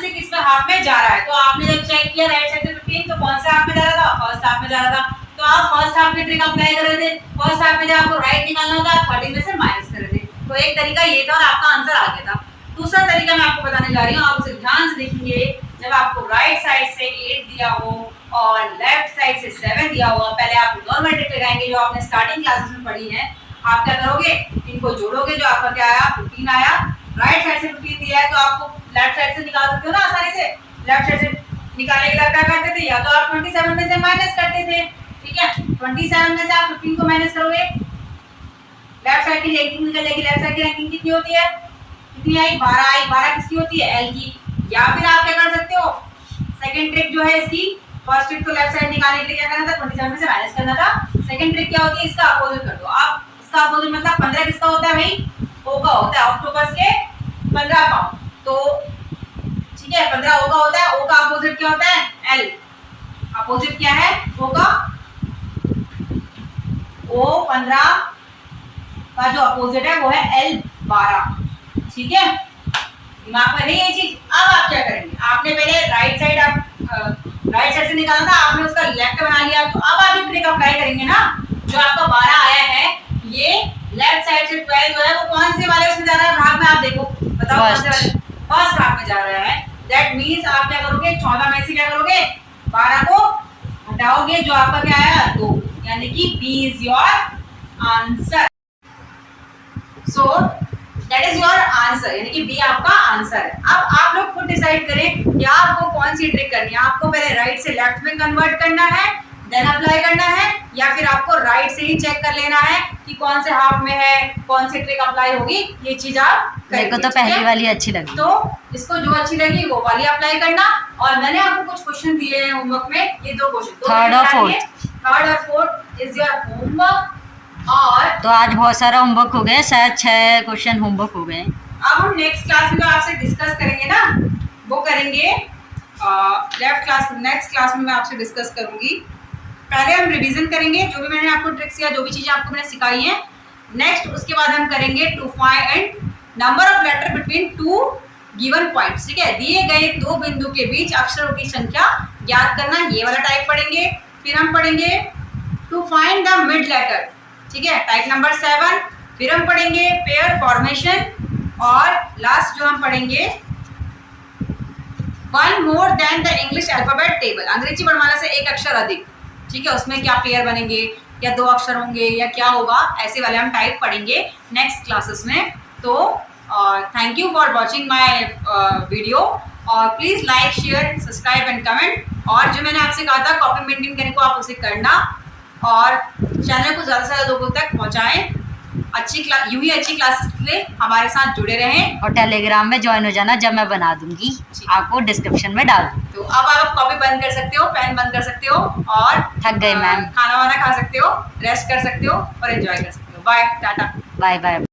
से किसमें हाफ में जा रहा है। तो आपने जब चेक किया राइट साइड से 15 तो कौन सा हाफ में जा रहा था, फर्स्ट हाफ में जा रहा था। तो आप फर्स्ट हाफ की ट्रिक अप्लाई कर रहे थे, फर्स्ट हाफ में जब आपको राइट निकालना होता है 13 में से माइनस कर रहे थे। तो एक तरीका ये था और आपका आंसर आ गया था। दूसरा तरीका मैं आपको बताने जा रही हूँ, आप उसे ध्यान से देखेंगे। जब आपको राइट साइड से 8 दिया हो और लेफ्ट साइड से 7 दिया होगा, पहले आप नॉर्मल ट्रिक लगाएंगे जो आपने स्टार्टिंग क्लासेस में पढ़ी है। आप क्या करोगे, इनको जोड़ोगे, जो आपका क्या आया 15 आया, राइट साइड से 15 दिया है तो आपको लेफ्ट साइड से निकाल सकते हो ना आसानी से। लेफ्ट साइड से निकालने के लिए क्या करते थे, या तो आप 27 में से माइनस करते थे। ठीक है, 27 में से आप 15 को माइनस करोगे, लेफ्ट साइड की रैंकिंग निकलेगी। लेफ्ट साइड की रैंकिंग कितनी होती है, कितनी आई, 12 आई। 12 किसकी होती है, एल की। या फिर आप क्या कर सकते हो, सेकंड ट्रिक जो है इसकी, फर्स्ट ट्रिक तो लेफ्ट साइड निकालने के लिए क्या करना था, 27 में से माइनस करना था। सेकंड ट्रिक क्या होती है, इसका अपोजिट कर दो आप। इसका अपोजिट मतलब 15 किसका होता है भाई, ओ का होता है, ऑक्टोपस के 15 का। तो ठीक है, 15 ओ का होता है, ओ का अपोजिट क्या होता है, एल। अपोजिट क्या है, ओ का, ओ 15 का जो अपोजिट है वो है एल 12। ठीक है, दिमाग में नहीं ये चीज। अब आप क्या करेंगे, आपने पहले राइट साइड से निकाला था, आपने उसका लेफ्ट बना लिया। तो अब आप जो ट्रिक अप्लाई करेंगे ना, जो आपका 12 आया है, ये लेफ्ट साइड से 12 जो है वो कौन से वाले उसमें जा रहा है भाग में, आप देखो, बताओ कौन से वाले, फर्स्ट भाग में जा रहा है। दैट मींस आप क्या करोगे, 14 में से क्या करोगे, 12 को हटाओगे, जो आपका क्या आया 2, यानी कि B is your answer. So that is your answer, यानी कि बी आपका आंसर है। अब आप लोग खुद डिसाइड करें कि आपको कौन सी ट्रिक करनी है। आपको पहले राइट से लेफ्ट में कन्वर्ट करना है, देन अप्लाई करना है, या फिर आपको राइट से ही चेक कर लेना है कि कौन से हाफ में है, कौन सी ट्रिक अप्लाई होगी। ये चीज आप
मेरे को तो पहली वाली अच्छी लगी,
तो इसको जो अच्छी लगी वो वाली अप्लाई करना। और मैंने आपको कुछ क्वेश्चन दिए हैं होमवर्क में, ये 2 क्वेश्चन,
थर्ड और
फोर्थ इज योर होमवर्क। और
तो आज बहुत सारा होमवर्क हो गया, शायद 6 क्वेश्चन होमवर्क हो गए।
अब हम नेक्स्ट क्लास में आपसे डिस्कस करेंगे ना, वो करेंगे नेक्स्ट क्लास में मैं आपसे डिस्कस करूंगी। पहले हम रिवीजन करेंगे जो भी मैंने आपको ट्रिक्स या जो भी चीजें आपको मैंने सिखाई हैं। नेक्स्ट उसके बाद हम करेंगे to find number of letter between 2 given points. ठीक है, दिए गए 2 बिंदु के बीच अक्षरों की संख्या ज्ञात करना, ये वाला टाइप पढ़ेंगे। फिर हम पढ़ेंगे to find the mid letter, ठीक है, टाइप नंबर 7। फिर हम पढ़ेंगे पेयर फॉर्मेशन, और लास्ट जो हम पढ़ेंगे 1 more than the English alphabet table, अंग्रेजी वर्णमाला से एक अक्षर अधिक। ठीक है, उसमें क्या पेयर बनेंगे, या 2 अक्षर होंगे, या क्या होगा, ऐसे वाले हम टाइप पढ़ेंगे नेक्स्ट क्लासेस में। तो thank you for watching my video, और please like, share, subscribe and comment. और जो मैंने आपसे कहा था कॉपी मेंटेन करने को, आप उसे करना, और चैनल को ज़्यादा से ज़्यादा लोगों तक पहुँचाएं। अच्छी क्लास, यूं ही अच्छी क्लासेस के लिए हमारे साथ जुड़े रहें।
और टेलीग्राम में ज्वाइन हो जाना, जब मैं बना दूंगी आपको डिस्क्रिप्शन में डाल दूँ।
तो अब आप कॉपी बंद कर सकते हो, पेन बंद कर सकते हो और
थक गए मैम।
खाना वाना खा सकते हो, रेस्ट कर सकते हो और एंजॉय कर सकते हो। Bye, ta-ta.
Bye bye.